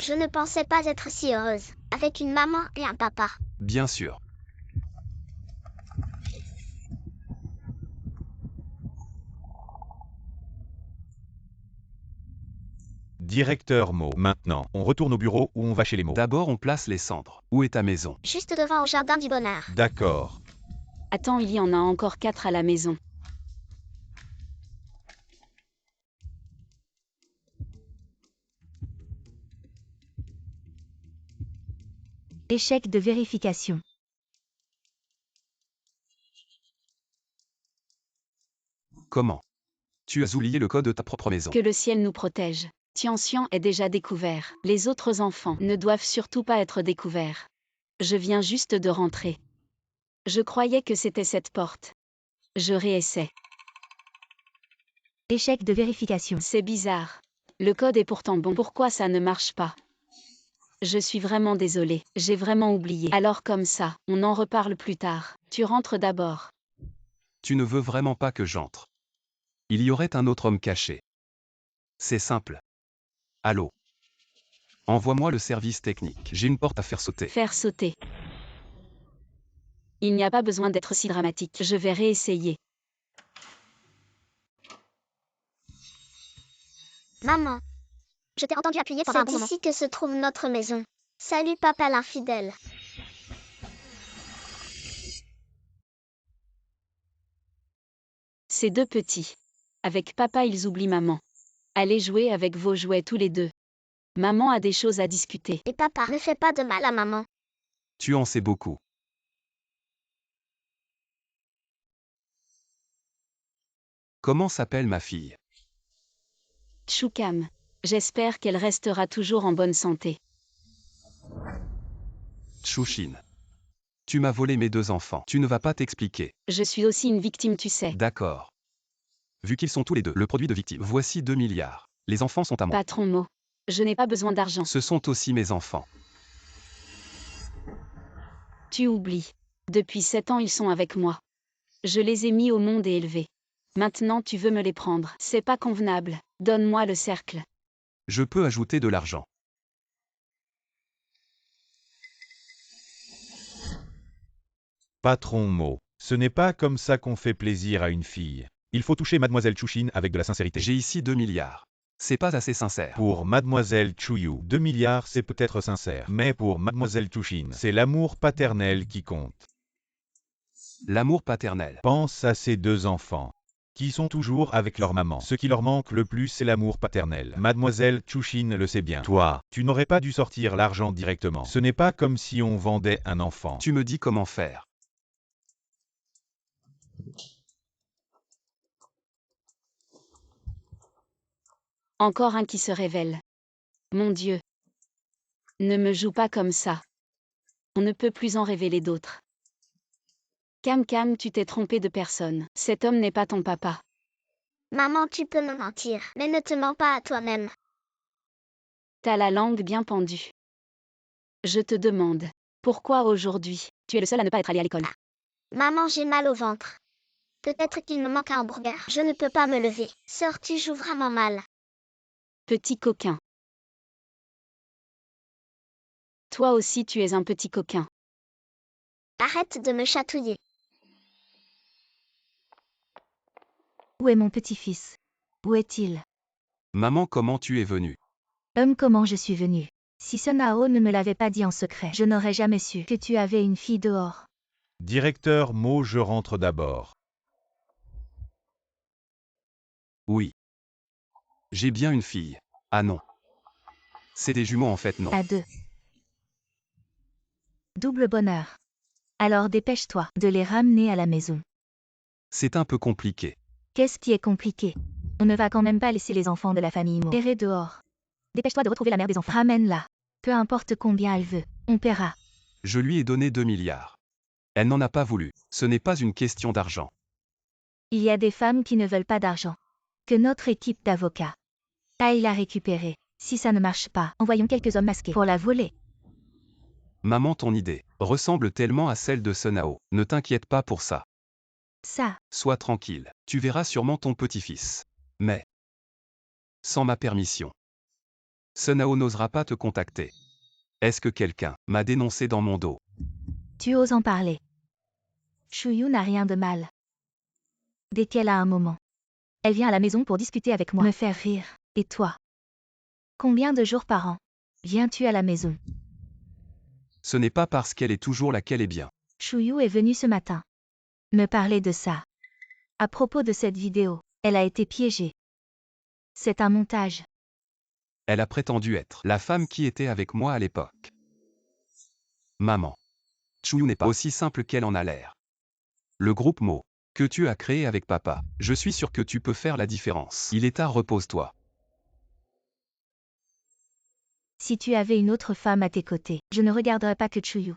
Je ne pensais pas être si heureuse, avec une maman et un papa. Bien sûr. Directeur Mo. Maintenant, on retourne au bureau ou on va chez les Mo. D'abord, on place les cendres. Où est ta maison? Juste devant au jardin du bonheur. D'accord. Attends, il y en a encore 4 à la maison. Échec de vérification. Comment? Tu as oublié le code de ta propre maison. Que le ciel nous protège. Tianxian est déjà découvert. Les autres enfants ne doivent surtout pas être découverts. Je viens juste de rentrer. Je croyais que c'était cette porte. Je réessaie. Échec de vérification. C'est bizarre. Le code est pourtant bon. Pourquoi ça ne marche pas? Je suis vraiment désolée. J'ai vraiment oublié. Alors comme ça, on en reparle plus tard. Tu rentres d'abord. Tu ne veux vraiment pas que j'entre. Il y aurait un autre homme caché. C'est simple. Allô? Envoie-moi le service technique. J'ai une porte à faire sauter. Faire sauter. Il n'y a pas besoin d'être si dramatique. Je vais réessayer. Maman, je t'ai entendu appuyer pendant un bon moment. C'est ici que se trouve notre maison. Salut papa l'infidèle. Ces deux petits. Avec papa, ils oublient maman. Allez jouer avec vos jouets tous les deux. Maman a des choses à discuter. Et papa, ne fais pas de mal à maman. Tu en sais beaucoup. Comment s'appelle ma fille? Chukam. J'espère qu'elle restera toujours en bonne santé. Chushin. Tu m'as volé mes 2 enfants. Tu ne vas pas t'expliquer. Je suis aussi une victime, tu sais. D'accord. Vu qu'ils sont tous les deux le produit de victimes. Voici 2 milliards. Les enfants sont à moi. Patron Mo. Je n'ai pas besoin d'argent. Ce sont aussi mes enfants. Tu oublies. Depuis 7 ans, ils sont avec moi. Je les ai mis au monde et élevés. Maintenant, tu veux me les prendre. C'est pas convenable. Donne-moi le cercle. Je peux ajouter de l'argent. Patron Mo. Ce n'est pas comme ça qu'on fait plaisir à une fille. Il faut toucher Mademoiselle Chushin avec de la sincérité. J'ai ici 2 milliards. C'est pas assez sincère. Pour Mademoiselle Chuyu, 2 milliards c'est peut-être sincère. Mais pour Mademoiselle Chushin, c'est l'amour paternel qui compte. L'amour paternel. Pense à ces 2 enfants. qui sont toujours avec leur maman. Ce qui leur manque le plus, c'est l'amour paternel. Mademoiselle Chushin le sait bien. Toi, tu n'aurais pas dû sortir l'argent directement. Ce n'est pas comme si on vendait un enfant. Tu me dis comment faire. Encore un qui se révèle. Mon Dieu. Ne me joue pas comme ça. On ne peut plus en révéler d'autres. Cam, tu t'es trompé de personne. Cet homme n'est pas ton papa. Maman, tu peux me mentir, mais ne te mens pas à toi-même. T'as la langue bien pendue. Je te demande, pourquoi aujourd'hui, tu es le seul à ne pas être allé à l'école? Maman, j'ai mal au ventre. Peut-être qu'il me manque un hamburger. Je ne peux pas me lever. Sœur, tu joues vraiment mal. Petit coquin. Toi aussi tu es un petit coquin. Arrête de me chatouiller. Où est mon petit-fils? Où est-il? Maman, comment tu es venue? Comment je suis venue? Si Sunao ne me l'avait pas dit en secret, je n'aurais jamais su que tu avais une fille dehors. Directeur Mo, je rentre d'abord. Oui. J'ai bien une fille. Ah non. C'est des jumeaux en fait, non. À deux. Double bonheur. Alors dépêche-toi de les ramener à la maison. C'est un peu compliqué. Qu'est-ce qui est compliqué? On ne va quand même pas laisser les enfants de la famille Mo errer dehors. Dépêche-toi de retrouver la mère des enfants. Ramène-la. Peu importe combien elle veut, on paiera. Je lui ai donné 2 milliards. Elle n'en a pas voulu. Ce n'est pas une question d'argent. Il y a des femmes qui ne veulent pas d'argent. Que notre équipe d'avocats aille la récupérer. Si ça ne marche pas, envoyons quelques hommes masqués pour la voler. Maman, ton idée ressemble tellement à celle de Sunao. Ne t'inquiète pas pour ça. Ça, Sois tranquille. Tu verras sûrement ton petit-fils. Mais sans ma permission. Sunao n'osera pas te contacter. Est-ce que quelqu'un m'a dénoncé dans mon dos? tu oses en parler. Chuyu n'a rien de mal. Dès qu'elle a un moment, elle vient à la maison pour discuter avec moi, me faire rire. Et toi? Combien de jours par an viens-tu à la maison? Ce n'est pas parce qu'elle est toujours là qu'elle est bien. Chuyu est venue ce matin me parler de ça. À propos de cette vidéo, elle a été piégée. C'est un montage. Elle a prétendu être la femme qui était avec moi à l'époque. Maman. Chuyu n'est pas aussi simple qu'elle en a l'air. Le groupe Mo que tu as créé avec papa, je suis sûr que tu peux faire la différence. Il est tard, repose-toi. Si tu avais une autre femme à tes côtés, je ne regarderais pas que Chuyu.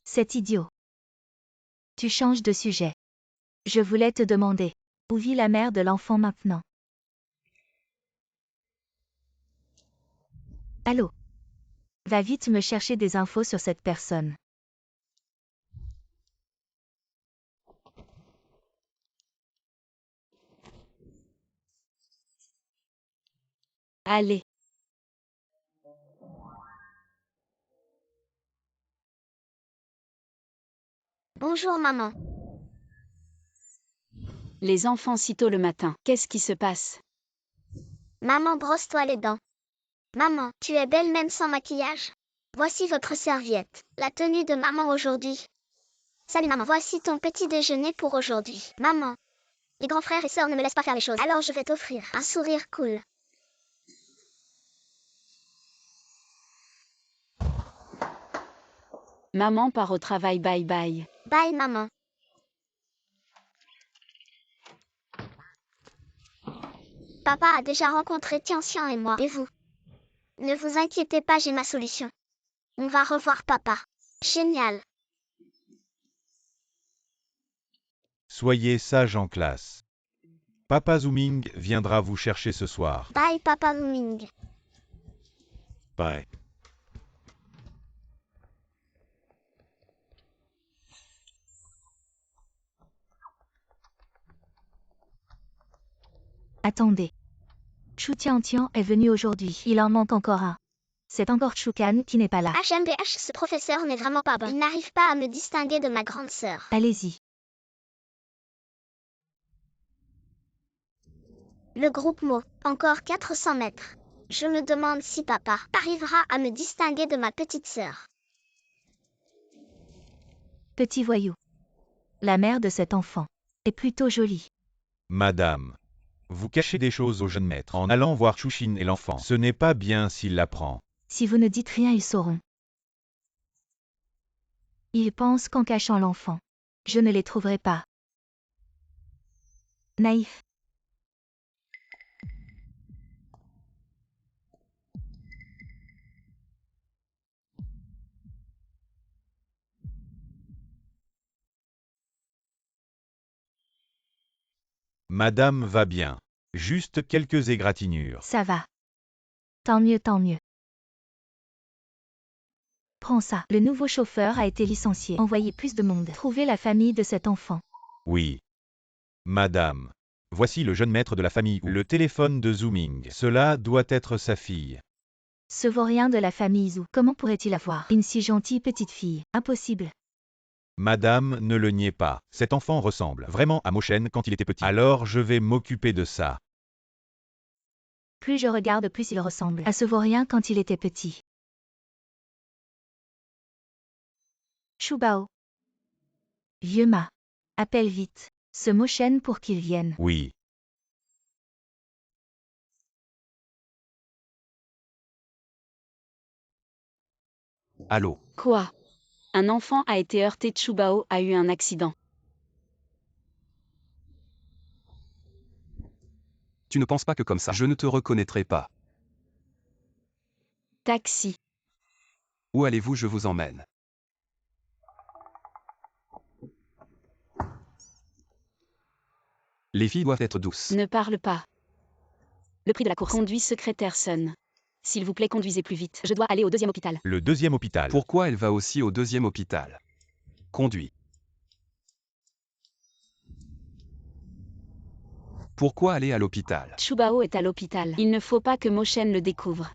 C'est idiot. Tu changes de sujet. Je voulais te demander, où vit la mère de l'enfant maintenant? Allô? Va vite me chercher des infos sur cette personne. Allez. Bonjour maman. Les enfants si tôt le matin. Qu'est-ce qui se passe? Maman, brosse-toi les dents. Maman, tu es belle même sans maquillage. Voici votre serviette. La tenue de maman aujourd'hui. Salut maman, voici ton petit déjeuner pour aujourd'hui. Maman, les grands frères et sœurs ne me laissent pas faire les choses. Alors je vais t'offrir un sourire cool. Maman part au travail, bye bye. Bye maman. Papa a déjà rencontré Tianxian et moi. Et vous? Ne vous inquiétez pas, j'ai ma solution. On va revoir papa. Génial. Soyez sage en classe. Papa Zooming viendra vous chercher ce soir. Bye papa Luming. Bye. Attendez. Chu Tiantian est venu aujourd'hui. Il en manque encore un. C'est encore Chu Kan qui n'est pas là. HMBH, ce professeur n'est vraiment pas bon. Il n'arrive pas à me distinguer de ma grande sœur. Allez-y. Le groupe Mo, encore 400 mètres. Je me demande si papa arrivera à me distinguer de ma petite sœur. Petit voyou. La mère de cet enfant est plutôt jolie. Madame, vous cachez des choses au jeune maître en allant voir Chushin et l'enfant. Ce n'est pas bien s'il l'apprend. Si vous ne dites rien, ils sauront. Ils pensent qu'en cachant l'enfant, je ne les trouverai pas. Naïf. Madame va bien. Juste quelques égratignures. Ça va. Tant mieux, tant mieux. Prends ça. Le nouveau chauffeur a été licencié. Envoyez plus de monde. Trouvez la famille de cet enfant. Oui. Madame. Voici le jeune maître de la famille. Le téléphone de Zooming. Cela doit être sa fille. Ce vaurien de la famille Zhu. Comment pourrait-il avoir une si gentille petite fille? Impossible. Madame, ne le niez pas. Cet enfant ressemble vraiment à Moshen quand il était petit. Alors je vais m'occuper de ça. Plus je regarde, plus il ressemble à ce vaurien quand il était petit. Chubao. Vieux Ma. Appelle vite ce Moshen pour qu'il vienne. Oui. Allô? Quoi? Un enfant a été heurté. Chubao a eu un accident. Tu ne penses pas que comme ça, je ne te reconnaîtrai pas. Taxi. Où allez-vous? Je vous emmène. Les filles doivent être douces. Ne parle pas. Le prix de la course. Conduis secrétaire Sun. S'il vous plaît, conduisez plus vite. Je dois aller au 2e hôpital. Le 2e hôpital. Pourquoi elle va aussi au 2e hôpital? Conduis. Pourquoi aller à l'hôpital? Chubao est à l'hôpital. Il ne faut pas que Moshen le découvre.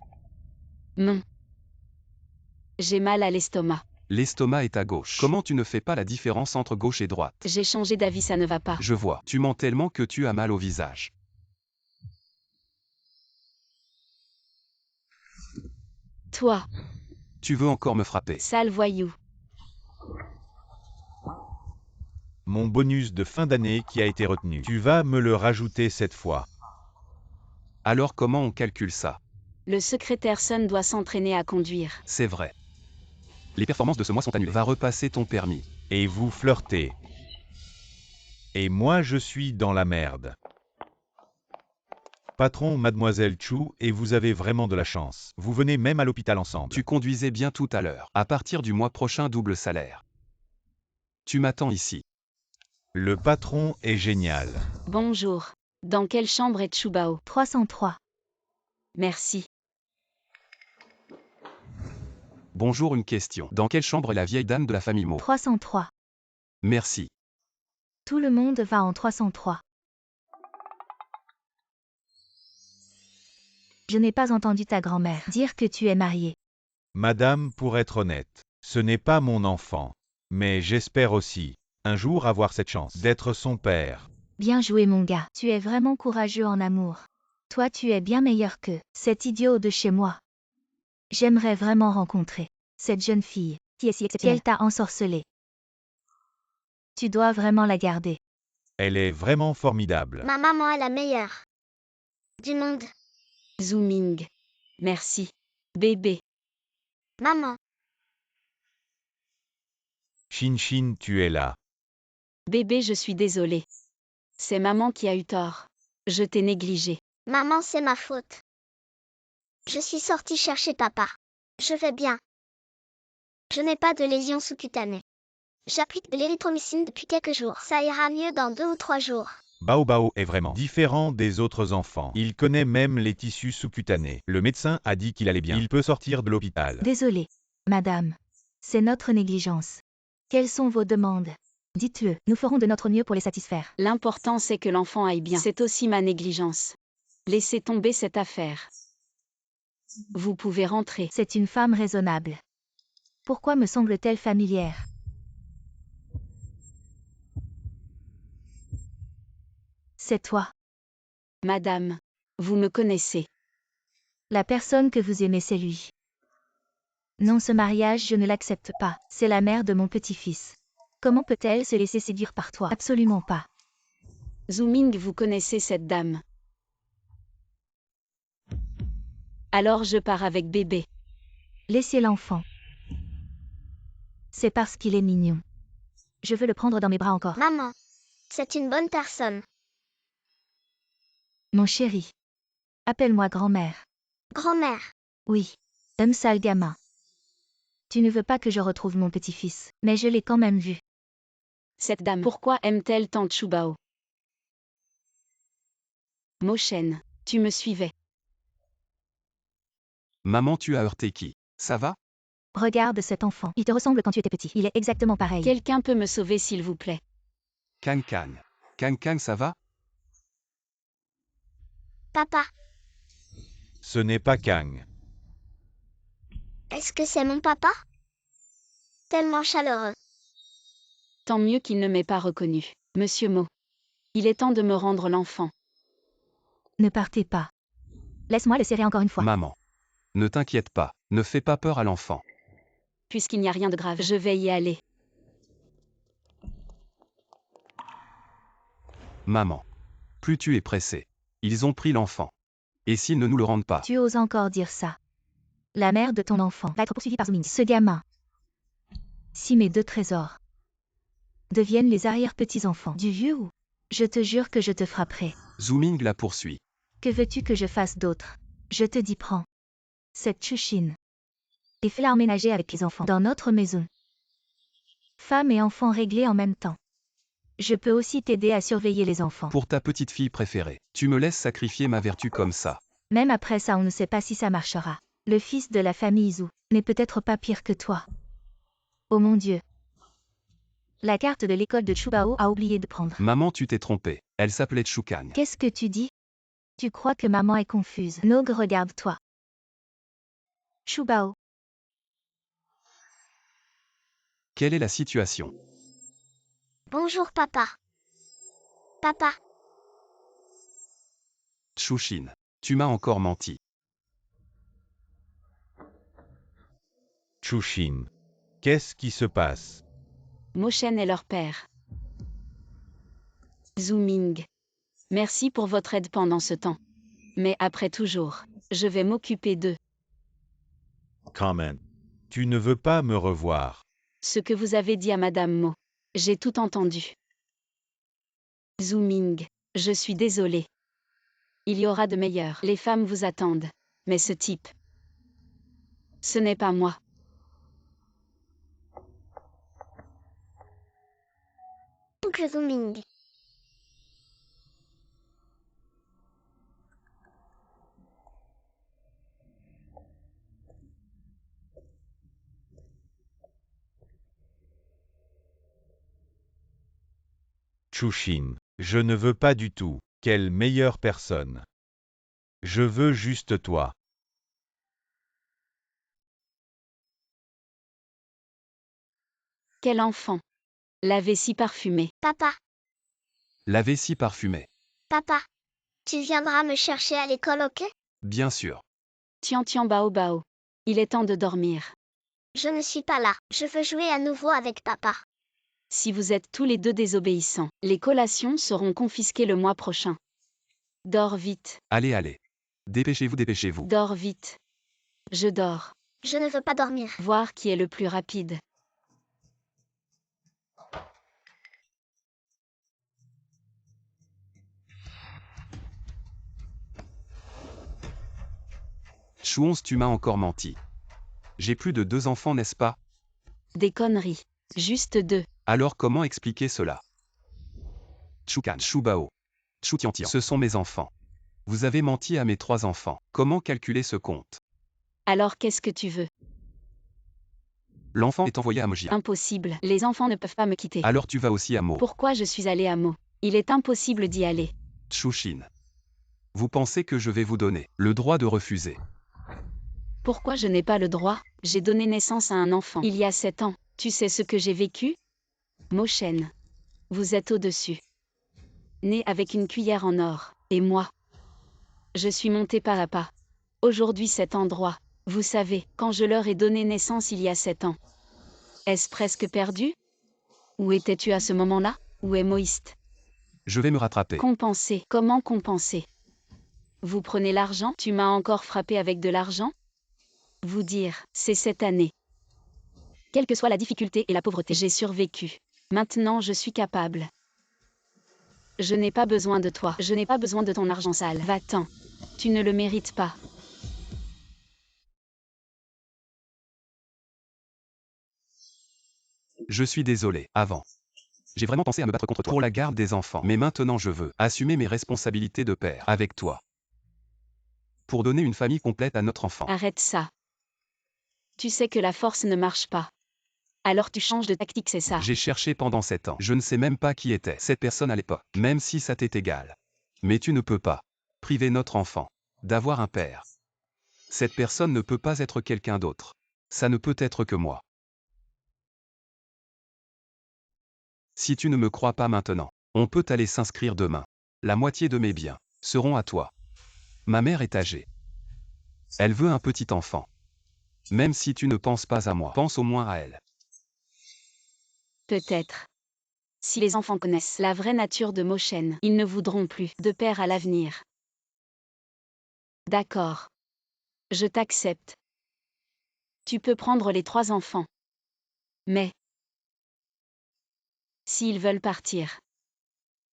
J'ai mal à l'estomac. L'estomac est à gauche. Comment tu ne fais pas la différence entre gauche et droite? J'ai changé d'avis, ça ne va pas. Je vois. Tu mens tellement que tu as mal au visage. Toi, Tu veux encore me frapper? sale voyou. Mon bonus de fin d'année qui a été retenu. Tu vas me le rajouter cette fois. Alors comment on calcule ça? Le secrétaire Sun doit s'entraîner à conduire. C'est vrai. Les performances de ce mois sont annulées. Va repasser ton permis. Et vous flirtez. Et moi je suis dans la merde. Patron, mademoiselle Chu, et vous avez vraiment de la chance. Vous venez même à l'hôpital ensemble. Tu conduisais bien tout à l'heure. À partir du mois prochain, double salaire. Tu m'attends ici. Le patron est génial. Bonjour. Dans quelle chambre est Chubao? 303. Merci. Bonjour, une question. Dans quelle chambre est la vieille dame de la famille Mo? 303. Merci. Tout le monde va en 303. Je n'ai pas entendu ta grand-mère dire que tu es mariée. Madame, pour être honnête, ce n'est pas mon enfant. Mais j'espère aussi, un jour avoir cette chance d'être son père. Bien joué mon gars. Tu es vraiment courageux en amour. Toi tu es bien meilleur que cet idiot de chez moi. J'aimerais vraiment rencontrer cette jeune fille qui est si exceptionnelle. Qu'elle t'a ensorcelé. Tu dois vraiment la garder. Elle est vraiment formidable. Ma maman est la meilleure du monde. Zooming. Merci. Bébé. Maman, Shin Shin, tu es là. Bébé, je suis désolée. C'est maman qui a eu tort. Je t'ai négligé. maman, c'est ma faute. Je suis sortie chercher papa. Je vais bien. Je n'ai pas de lésions sous-cutanées. J'applique de l'érythromycine depuis quelques jours. Ça ira mieux dans 2 ou 3 jours. Bao Bao est vraiment différent des autres enfants. Il connaît même les tissus sous-cutanés. Le médecin a dit qu'il allait bien. Il peut sortir de l'hôpital. Désolée, madame. C'est notre négligence. Quelles sont vos demandes? Dites-le, nous ferons de notre mieux pour les satisfaire. L'important c'est que l'enfant aille bien. C'est aussi ma négligence. Laissez tomber cette affaire. Vous pouvez rentrer. C'est une femme raisonnable. Pourquoi me semble-t-elle familière? C'est toi. Madame, vous me connaissez. La personne que vous aimez, c'est lui. Non, ce mariage, je ne l'accepte pas. C'est la mère de mon petit-fils. Comment peut-elle se laisser séduire par toi? Absolument pas. Zooming, vous connaissez cette dame. Alors je pars avec bébé. Laissez l'enfant. C'est parce qu'il est mignon. Je veux le prendre dans mes bras encore. Maman, c'est une bonne personne. Mon chéri. Appelle-moi grand-mère. Grand-mère, Oui. Sale gamin. Tu ne veux pas que je retrouve mon petit-fils, mais je l'ai quand même vu. Cette dame, pourquoi aime-t-elle tant Chubao? Mochen, tu me suivais. Maman, tu as heurté qui? Ça va? Regarde cet enfant. Il te ressemble quand tu étais petit. Il est exactement pareil. Quelqu'un peut me sauver s'il vous plaît? Kang Kang. Kang Kang, ça va? papa, Ce n'est pas Kang. est-ce que c'est mon papa? Tellement chaleureux. Tant mieux qu'il ne m'ait pas reconnu. Monsieur Mo. Il est temps de me rendre l'enfant. Ne partez pas. Laisse-moi le serrer encore une fois. Maman. Ne t'inquiète pas. Ne fais pas peur à l'enfant. Puisqu'il n'y a rien de grave, je vais y aller. Maman. Plus tu es pressée. Ils ont pris l'enfant. Et s'ils ne nous le rendent pas? Tu oses encore dire ça. La mère de ton enfant va être poursuivie par Zooming. Ce gamin. Si mes 2 trésors deviennent les arrière-petits-enfants du vieux ou, je te jure que je te frapperai. Zooming la poursuit. Que veux-tu que je fasse d'autre? Je te dis prends cette Chushin et fais-la emménager avec les enfants dans notre maison. Femme et enfants réglés en même temps. Je peux aussi t'aider à surveiller les enfants. Pour ta petite fille préférée. Tu me laisses sacrifier ma vertu comme ça. Même après ça, on ne sait pas si ça marchera. Le fils de la famille Zhu n'est peut-être pas pire que toi. Oh mon Dieu. La carte de l'école de Chubao a oublié de prendre. Maman, tu t'es trompée. Elle s'appelait Chukang. Qu'est-ce que tu dis? Tu crois que maman est confuse? Nog, regarde-toi. Chubao. Quelle est la situation? Bonjour papa. Papa, Chushin. Tu m'as encore menti. Chushin. Qu'est-ce qui se passe? Mochen est leur père. Zooming. Merci pour votre aide pendant ce temps. Mais après toujours, je vais m'occuper d'eux. Comment? Tu ne veux pas me revoir. Ce que vous avez dit à Madame Mo. J'ai tout entendu. Zooming. Je suis désolée. Il y aura de meilleurs. Les femmes vous attendent. Mais ce type. Ce n'est pas moi. oncle Zooming. Chushin. Je ne veux pas du tout. Quelle meilleure personne. Je veux juste toi. Quel enfant. La vessie parfumée. Papa, La vessie parfumée. papa, tu viendras me chercher à l'école, ok? Bien sûr. Tian Tian Bao Bao. Il est temps de dormir. Je ne suis pas là. Je veux jouer à nouveau avec papa. Si vous êtes tous les deux désobéissants, les collations seront confisquées le mois prochain. Dors vite, Allez, allez. Dépêchez-vous, dépêchez-vous. dors vite. Je dors. Je ne veux pas dormir. Voir qui est le plus rapide. Chouons, tu m'as encore menti. J'ai plus de 2 enfants, n'est-ce pas? Des conneries. Juste 2. Alors comment expliquer cela? Chukan, Chubao, Chutiantian, ce sont mes enfants. Vous avez menti à mes 3 enfants. Comment calculer ce compte? Alors qu'est-ce que tu veux? L'enfant est envoyé à Mojia. Impossible. Les enfants ne peuvent pas me quitter. Alors tu vas aussi à Mo. Pourquoi je suis allée à Mo? Il est impossible d'y aller. Chushin. Vous pensez que je vais vous donner le droit de refuser? Pourquoi je n'ai pas le droit? J'ai donné naissance à un enfant. Il y a 7 ans. Tu sais ce que j'ai vécu? Mochen. Vous êtes au-dessus. Né avec une cuillère en or. Et moi? Je suis montée pas à pas. Aujourd'hui cet endroit. Vous savez, quand je leur ai donné naissance il y a 7 ans. Est-ce presque perdu? Où étais-tu à ce moment-là? Où est Moïste? Je vais me rattraper. Compenser. Comment compenser? Vous prenez l'argent? Tu m'as encore frappé avec de l'argent? Vous dire, c'est cette année. Quelle que soit la difficulté et la pauvreté, j'ai survécu. Maintenant je suis capable. Je n'ai pas besoin de toi. Je n'ai pas besoin de ton argent sale. Va-t'en. Tu ne le mérites pas. Je suis désolé. Avant. J'ai vraiment pensé à me battre contre toi pour la garde des enfants. Mais maintenant je veux assumer mes responsabilités de père avec toi. Pour donner une famille complète à notre enfant. Arrête ça. Tu sais que la force ne marche pas. Alors tu changes de tactique, c'est ça. J'ai cherché pendant 7 ans. Je ne sais même pas qui était cette personne à l'époque, même si ça t'est égal. Mais tu ne peux pas priver notre enfant d'avoir un père. Cette personne ne peut pas être quelqu'un d'autre. Ça ne peut être que moi. Si tu ne me crois pas maintenant, on peut aller s'inscrire demain. La moitié de mes biens seront à toi. Ma mère est âgée. Elle veut un petit enfant. Même si tu ne penses pas à moi, pense au moins à elle. Peut-être. Si les enfants connaissent la vraie nature de Moshen, ils ne voudront plus de père à l'avenir. D'accord. Je t'accepte. Tu peux prendre les 3 enfants. Mais, s'ils veulent partir,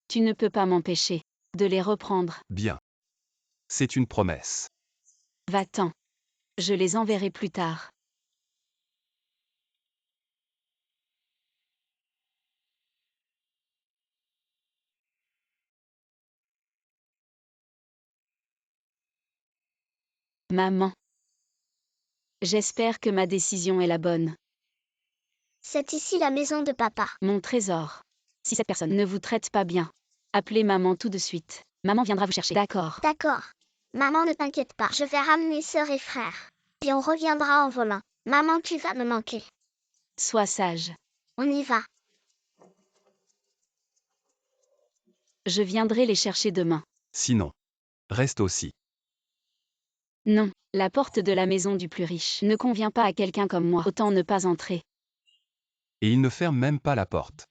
tu ne peux pas m'empêcher de les reprendre. Bien. C'est une promesse. Va-t'en. Je les enverrai plus tard. Maman. J'espère que ma décision est la bonne. C'est ici la maison de papa. Mon trésor. Si cette personne ne vous traite pas bien, appelez maman tout de suite. Maman viendra vous chercher. D'accord. D'accord. Maman, ne t'inquiète pas. Je vais ramener sœur et frère. Puis on reviendra en volant. Maman, tu vas me manquer. Sois sage. On y va. Je viendrai les chercher demain. Sinon, reste aussi. Non, la porte de la maison du plus riche ne convient pas à quelqu'un comme moi. Autant ne pas entrer. Et il ne ferme même pas la porte.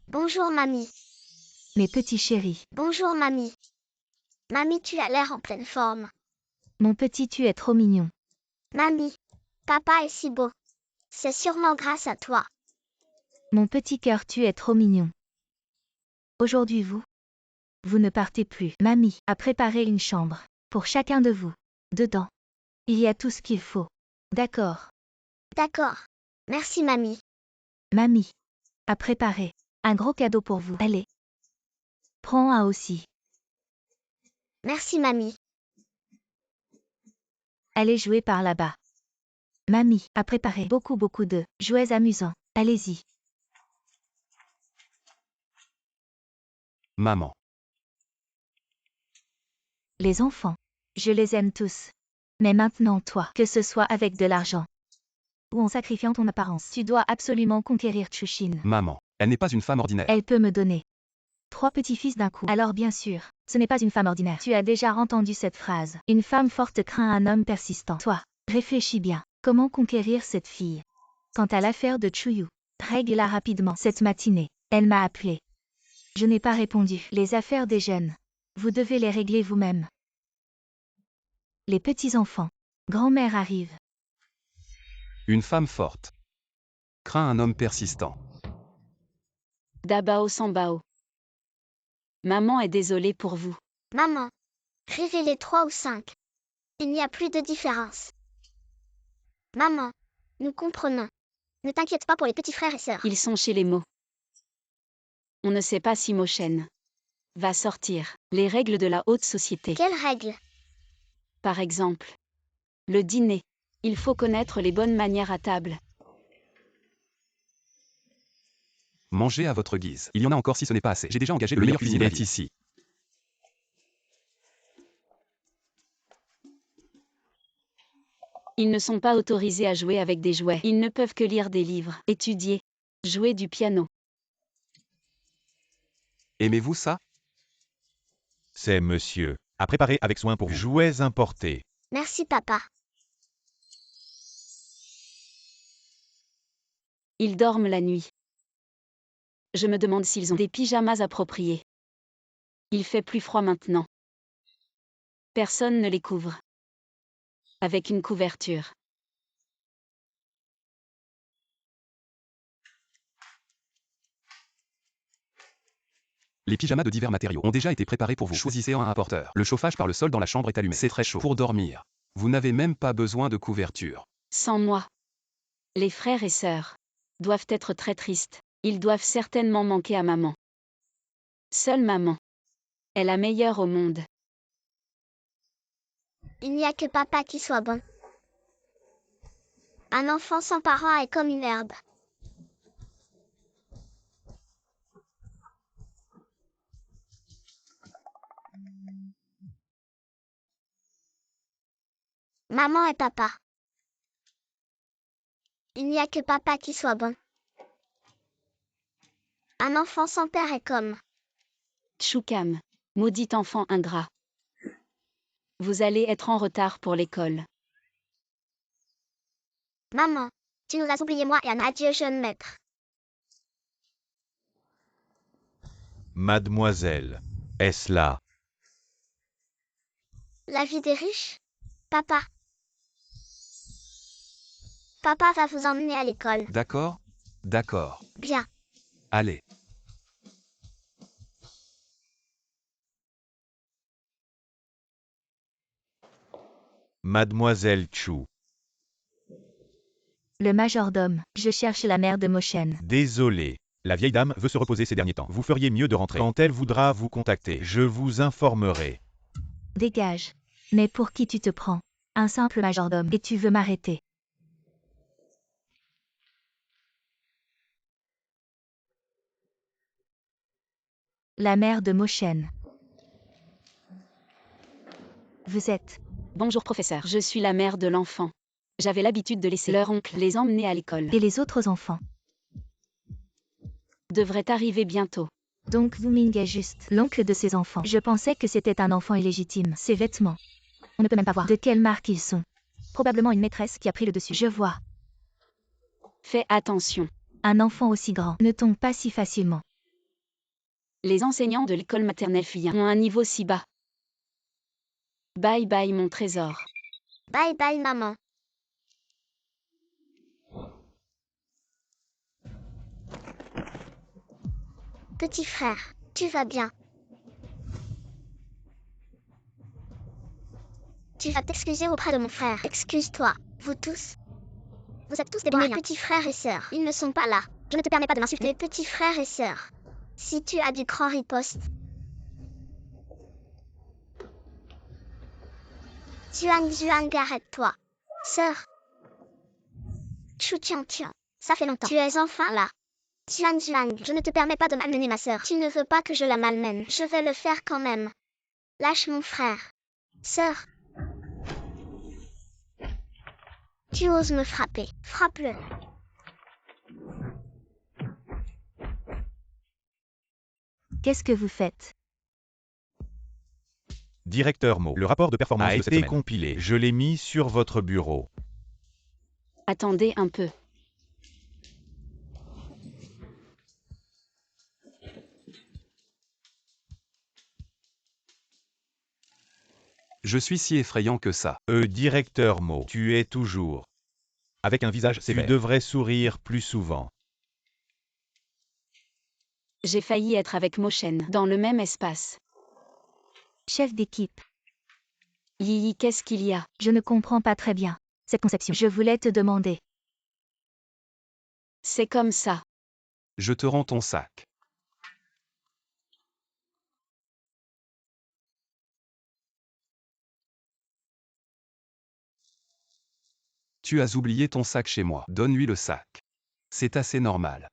Bonjour, mamie. Mes petits chéris, Bonjour, mamie. Mamie, tu as l'air en pleine forme. mon petit tu es trop mignon. Mamie, papa est si beau. C'est sûrement grâce à toi. Mon petit cœur tu es trop mignon. Aujourd'hui vous ne partez plus. Mamie a préparé une chambre pour chacun de vous. Dedans, il y a tout ce qu'il faut. D'accord. D'accord. Merci, mamie. Mamie a préparé un gros cadeau pour vous. Allez. Prends un aussi. Merci, mamie. Allez jouer par là-bas. Mamie a préparé beaucoup de jouets amusants. Allez-y. Maman. Les enfants, je les aime tous. Mais maintenant toi, que ce soit avec de l'argent ou en sacrifiant ton apparence, tu dois absolument conquérir Chushin. Maman. Elle n'est pas une femme ordinaire. Elle peut me donner 3 petits-fils d'un coup. Alors bien sûr, ce n'est pas une femme ordinaire. Tu as déjà entendu cette phrase. Une femme forte craint un homme persistant. Toi, réfléchis bien. Comment conquérir cette fille? Quant à l'affaire de Chuyu, règle-la rapidement. Cette matinée, elle m'a appelé. Je n'ai pas répondu. Les affaires des jeunes, vous devez les régler vous-même. Les petits-enfants. Grand-mère arrive. Une femme forte. Craint un homme persistant. Dabao Sambao. Maman est désolée pour vous. Maman. Révélez 3 ou 5. Il n'y a plus de différence. Maman. Nous comprenons. Ne t'inquiète pas pour les petits frères et sœurs. Ils sont chez les mots. On ne sait pas si Moshen va sortir. Les règles de la haute société. Quelles règles? Par exemple, le dîner. Il faut connaître les bonnes manières à table. Mangez à votre guise. Il y en a encore si ce n'est pas assez. J'ai déjà engagé le meilleur cuisinier est ici. Ils ne sont pas autorisés à jouer avec des jouets. Ils ne peuvent que lire des livres, étudier, jouer du piano. Aimez-vous ça? C'est monsieur a préparé avec soin pour vous. Jouets importés. Merci, papa. Ils dorment la nuit. Je me demande s'ils ont des pyjamas appropriés. Il fait plus froid maintenant. Personne ne les couvre. Avec une couverture. Les pyjamas de divers matériaux ont déjà été préparés pour vous. Choisissez un apporteur. Le chauffage par le sol dans la chambre est allumé. C'est très chaud. Pour dormir, vous n'avez même pas besoin de couverture. Sans moi. Les frères et sœurs doivent être très tristes. Ils doivent certainement manquer à maman. Seule maman est la meilleure au monde. Il n'y a que papa qui soit bon. Un enfant sans parents est comme une herbe. Maman et papa. Il n'y a que papa qui soit bon. Un enfant sans père est comme. Tchoukam, maudit enfant ingrat. Vous allez être en retard pour l'école. Maman, tu nous as oubliés moi et Anna. Adieu jeune maître. Mademoiselle, est-ce là? La vie des riches? Papa. Papa va vous emmener à l'école. D'accord? D'accord. Bien. Allez. Mademoiselle Chou. Le majordome, je cherche la mère de Moshen. Désolé. La vieille dame veut se reposer ces derniers temps. Vous feriez mieux de rentrer. Quand elle voudra vous contacter, je vous informerai. Dégage. Mais pour qui tu te prends? Un simple majordome. Et tu veux m'arrêter? La mère de Moshen. Vous êtes... Bonjour professeur. Je suis la mère de l'enfant. J'avais l'habitude de laisser leur oncle les emmener à l'école. Et les autres enfants? Devrait arriver bientôt. Donc Wuming est juste l'oncle de ces enfants. Je pensais que c'était un enfant illégitime. Ses vêtements. On ne peut même pas voir de quelle marque ils sont. Probablement une maîtresse qui a pris le dessus. Je vois. Fais attention. Un enfant aussi grand ne tombe pas si facilement. Les enseignants de l'école maternelle Fia ont un niveau si bas. Bye bye mon trésor. Bye bye maman. Petit frère, tu vas bien? Tu vas t'excuser auprès de mon frère. Excuse-toi, vous tous. Vous êtes tous des bons petits frères et sœurs. Ils ne sont pas là. Je ne te permets pas de m'insulter. Mes petits frères et sœurs. Si tu as du grand riposte. Juang, arrête-toi. Sœur. Chou tian. Ça fait longtemps. Tu es enfin là. Juang, je ne te permets pas de malmener ma sœur. Tu ne veux pas que je la malmène. Je vais le faire quand même. Lâche mon frère. Sœur. Tu oses me frapper. Frappe-le. Qu'est-ce que vous faites? Directeur Mo, le rapport de performance A de cette été semaine compilé. Je l'ai mis sur votre bureau. Attendez un peu. Je suis si effrayant que ça. Directeur Mo, tu es toujours avec un visage sévère. Tu devrais sourire plus souvent. J'ai failli être avec Moshen dans le même espace. Chef d'équipe, Yi, qu'est-ce qu'il y a? je ne comprends pas très bien cette conception. Je voulais te demander. C'est comme ça. Je te rends ton sac. Tu as oublié ton sac chez moi. Donne-lui le sac. C'est assez normal.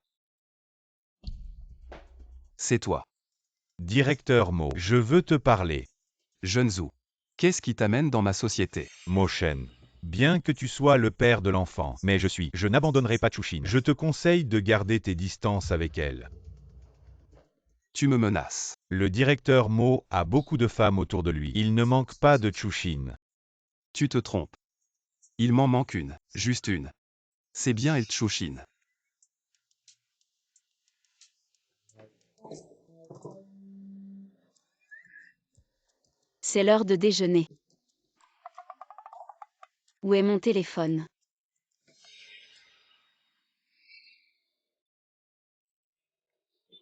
C'est toi. Directeur Mo, je veux te parler. Jeune Zhu. Qu'est-ce qui t'amène dans ma société? Moshen. Bien que tu sois le père de l'enfant, mais je n'abandonnerai pas Chushin. Je te conseille de garder tes distances avec elle. Tu me menaces. Le directeur Mo a beaucoup de femmes autour de lui. Il ne manque pas de Chushin. Tu te trompes. Il m'en manque une. Juste une. C'est bien El Tchouchin. C'est l'heure de déjeuner. Où est mon téléphone?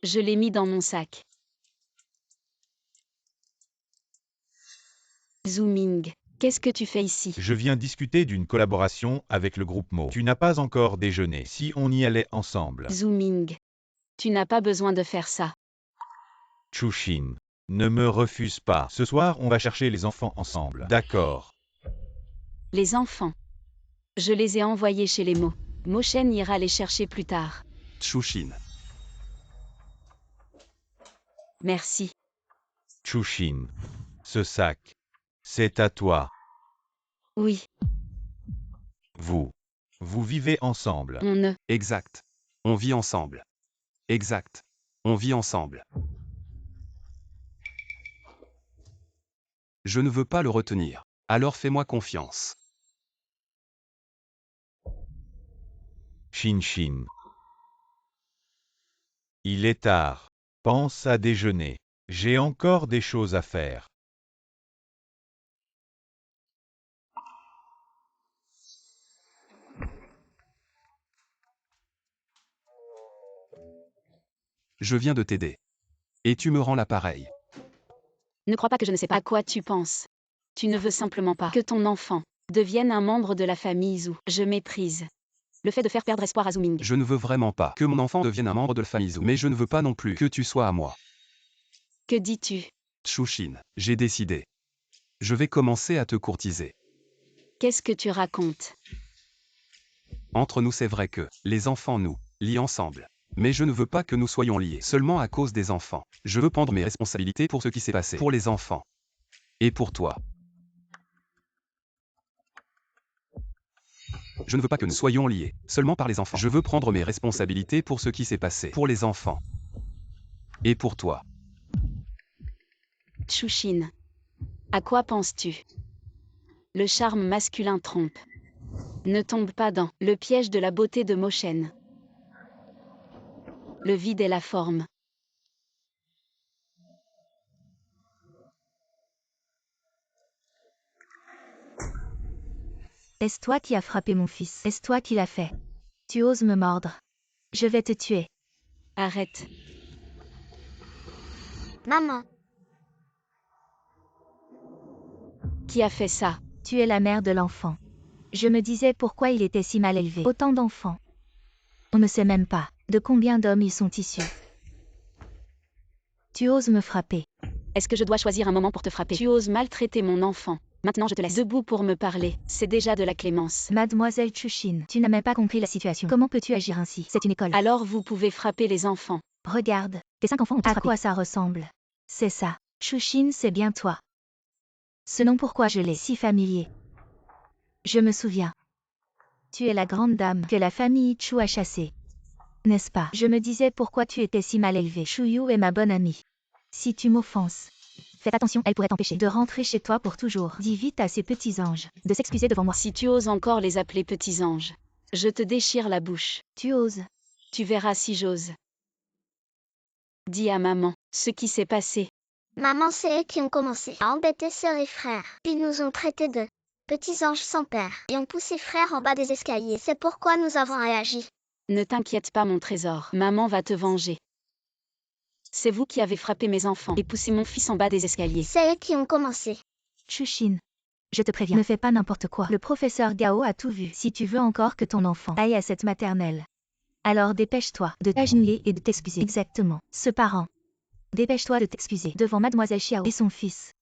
Je l'ai mis dans mon sac. Zooming. Qu'est-ce que tu fais ici? Je viens discuter d'une collaboration avec le groupe Mo. Tu n'as pas encore déjeuné. Si on y allait ensemble. Zooming. Tu n'as pas besoin de faire ça. Chushin. Ne me refuse pas. Ce soir, on va chercher les enfants ensemble. D'accord. Les enfants. Je les ai envoyés chez les Mo. Moshen ira les chercher plus tard. Chushin. Merci. Chushin. Ce sac. C'est à toi. Oui, Vous. Vous vivez ensemble. on ne. Exact. On vit ensemble. Exact. On vit ensemble. Je ne veux pas le retenir. Alors fais-moi confiance. Shin Shin. Il est tard. Pense à déjeuner. J'ai encore des choses à faire. Je viens de t'aider. Et tu me rends l'appareil. Ne crois pas que je ne sais pas à quoi tu penses. Tu ne veux simplement pas que ton enfant devienne un membre de la famille Zhu. Je méprise le fait de faire perdre espoir à Zooming. Je ne veux vraiment pas que mon enfant devienne un membre de la famille Zhu. Mais je ne veux pas non plus que tu sois à moi. Que dis-tu? Chushin, j'ai décidé. Je vais commencer à te courtiser. Qu'est-ce que tu racontes? Entre nous, c'est vrai que les enfants nous lient ensemble. Mais je ne veux pas que nous soyons liés seulement à cause des enfants. Je veux prendre mes responsabilités pour ce qui s'est passé pour les enfants. Et pour toi. Je ne veux pas que nous soyons liés seulement par les enfants. Je veux prendre mes responsabilités pour ce qui s'est passé pour les enfants. Et pour toi. Chushin. À quoi penses-tu? Le charme masculin trompe. Ne tombe pas dans le piège de la beauté de Moshen. Le vide est la forme. Est-ce toi qui as frappé mon fils? Est-ce toi qui l'as fait? Tu oses me mordre? Je vais te tuer. Arrête. Maman, Qui a fait ça? Tu es la mère de l'enfant. Je me disais pourquoi il était si mal élevé. Autant d'enfants. On ne sait même pas de combien d'hommes ils sont issus. Tu oses me frapper. Est-ce que je dois choisir un moment pour te frapper? Tu oses maltraiter mon enfant. Maintenant je te laisse debout pour me parler. C'est déjà de la clémence. Mademoiselle Chushin, tu n'as même pas compris la situation. Comment peux-tu agir ainsi? C'est une école. Alors vous pouvez frapper les enfants. Regarde, tes 5 enfants ont tous à frappé. quoi À quoi ça ressemble? C'est ça. Chushin, c'est bien toi. Ce nom pourquoi je l'ai si familier. Je me souviens. Tu es la grande dame que la famille Chu a chassée. N'est-ce pas? Je me disais pourquoi tu étais si mal élevée. Chuyu est ma bonne amie. Si tu m'offenses, fais attention, elle pourrait t'empêcher de rentrer chez toi pour toujours. Dis vite à ces petits anges de s'excuser devant moi. Si tu oses encore les appeler petits anges, je te déchire la bouche. Tu oses. Tu verras si j'ose. Dis à maman ce qui s'est passé. maman, c'est eux qui ont commencé à embêter sœurs et frères. Puis nous ont traités de petits anges sans père et ont poussé frère en bas des escaliers. C'est pourquoi nous avons réagi. Ne t'inquiète pas mon trésor, maman va te venger. C'est vous qui avez frappé mes enfants et poussé mon fils en bas des escaliers. C'est eux qui ont commencé. Chushin, je te préviens, ne fais pas n'importe quoi. Le professeur Gao a tout vu. Si tu veux encore que ton enfant aille à cette maternelle, alors dépêche-toi de t'agenouiller et de t'excuser. Exactement. Ce parent. Dépêche-toi de t'excuser devant mademoiselle Xiao et son fils.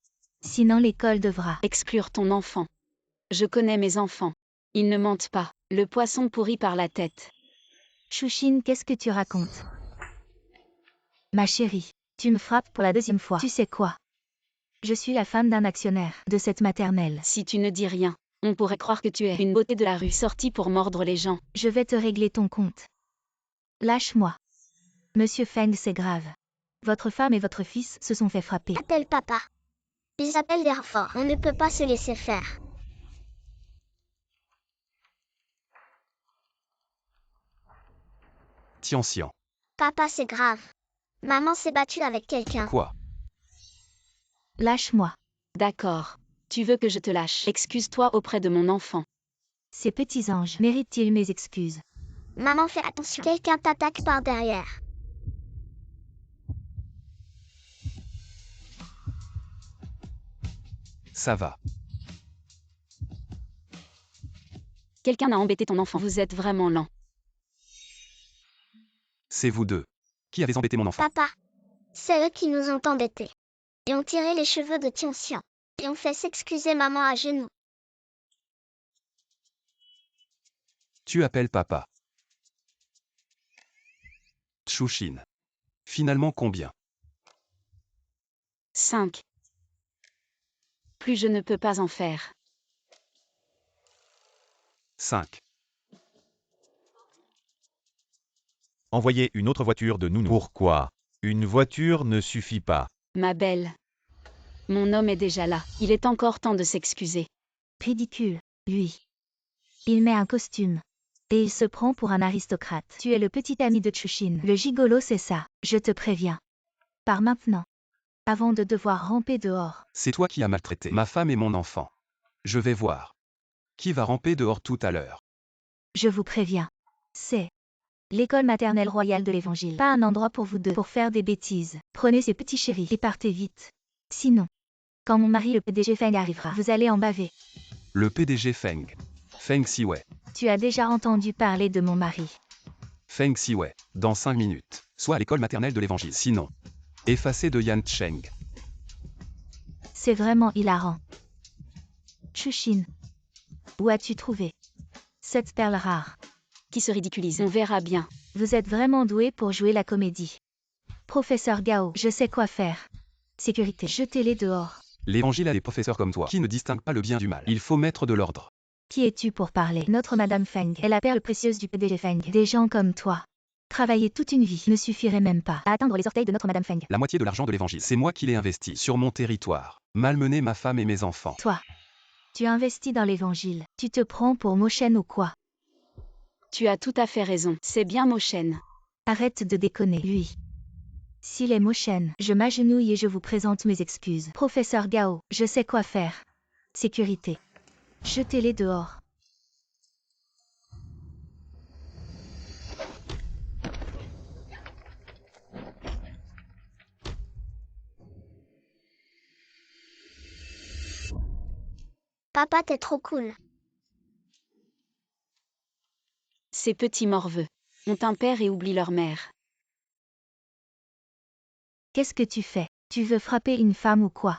Sinon l'école devra Exclure ton enfant. Je connais mes enfants. Ils ne mentent pas. Le poisson pourri par la tête. Chushin, qu'est-ce que tu racontes? Ma chérie, tu me frappes pour la 2e fois. Tu sais quoi? Je suis la femme d'un actionnaire de cette maternelle. Si tu ne dis rien, on pourrait croire que tu es une beauté de la rue sortie pour mordre les gens. Je vais te régler ton compte. Lâche-moi. Monsieur Feng, c'est grave. Votre femme et votre fils se sont fait frapper. Appelle papa. Ils appellent des renforts. On ne peut pas se laisser faire. Tian. Papa, c'est grave. Maman s'est battue avec quelqu'un. Quoi? Lâche-moi. D'accord. Tu veux que je te lâche. Excuse-toi auprès de mon enfant. Ces petits anges méritent-ils mes excuses? Maman, fais attention. Quelqu'un t'attaque par derrière. Ça va. Quelqu'un a embêté ton enfant. Vous êtes vraiment lent. C'est vous deux. Qui avez embêté mon enfant? Papa, c'est eux qui nous ont embêtés. Et ont tiré les cheveux de Tianxian. Et ont fait s'excuser maman à genoux. Tu appelles papa. Chouchine. Finalement combien? 5. Plus je ne peux pas en faire. 5. Envoyez une autre voiture de nounou. Pourquoi? Une voiture ne suffit pas. Ma belle. Mon homme est déjà là. Il est encore temps de s'excuser. Ridicule, lui. Il met un costume. Et il se prend pour un aristocrate. Tu es le petit ami de Chushin. Le gigolo, c'est ça, je te préviens. Par maintenant. Avant de devoir ramper dehors. C'est toi qui as maltraité ma femme et mon enfant. Je vais voir. Qui va ramper dehors tout à l'heure? Je vous préviens. C'est l'école maternelle royale de l'Évangile. Pas un endroit pour vous deux pour faire des bêtises. Prenez ces petits chéris et partez vite. Sinon, quand mon mari le PDG Feng arrivera, vous allez en baver. Le PDG Feng. Feng Siwei. Tu as déjà entendu parler de mon mari. Feng Siwei. Dans 5 minutes. Soit à l'école maternelle de l'Évangile. Sinon. Effacé de Yan Cheng. C'est vraiment hilarant. Chushin. Où as-tu trouvé cette perle rare? Qui se ridiculise. On verra bien. Vous êtes vraiment doué pour jouer la comédie. Professeur Gao, je sais quoi faire. Sécurité, jetez-les dehors. L'Évangile a des professeurs comme toi qui ne distinguent pas le bien du mal. Il faut mettre de l'ordre. Qui es-tu pour parler? Notre Madame Feng est la perle précieuse du PDG Feng. Des gens comme toi. Travailler toute une vie ne suffirait même pas à atteindre les orteils de notre Madame Feng. La moitié de l'argent de l'Évangile, c'est moi qui l'ai investi sur mon territoire. Malmener ma femme et mes enfants. Toi. Tu investis dans l'Évangile. Tu te prends pour Mochen ou quoi? Tu as tout à fait raison. C'est bien Mochen. Arrête de déconner, lui. S'il est Mochen, je m'agenouille et je vous présente mes excuses. Professeur Gao, je sais quoi faire. Sécurité. Jetez-les dehors. Papa, t'es trop cool. Ces petits morveux ont un père et oublient leur mère. Qu'est-ce que tu fais? Tu veux frapper une femme ou quoi?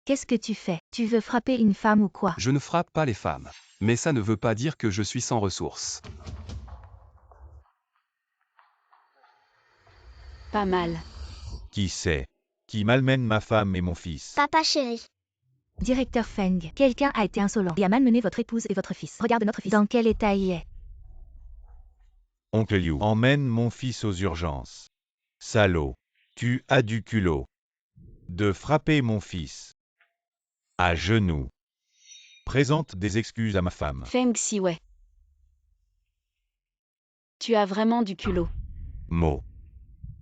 Qu'est-ce que tu fais? Tu veux frapper une femme ou quoi? Je ne frappe pas les femmes. Mais ça ne veut pas dire que je suis sans ressources. Pas mal. Qui sait? Qui malmène ma femme et mon fils? Papa chéri. Directeur Feng, quelqu'un a été insolent et a malmené votre épouse et votre fils. Regarde notre fils. Dans quel état il est? Oncle Liu, emmène mon fils aux urgences. Salaud. Tu as du culot. De frapper mon fils. À genoux. Présente des excuses à ma femme. Feng Siwei. Tu as vraiment du culot. Mot.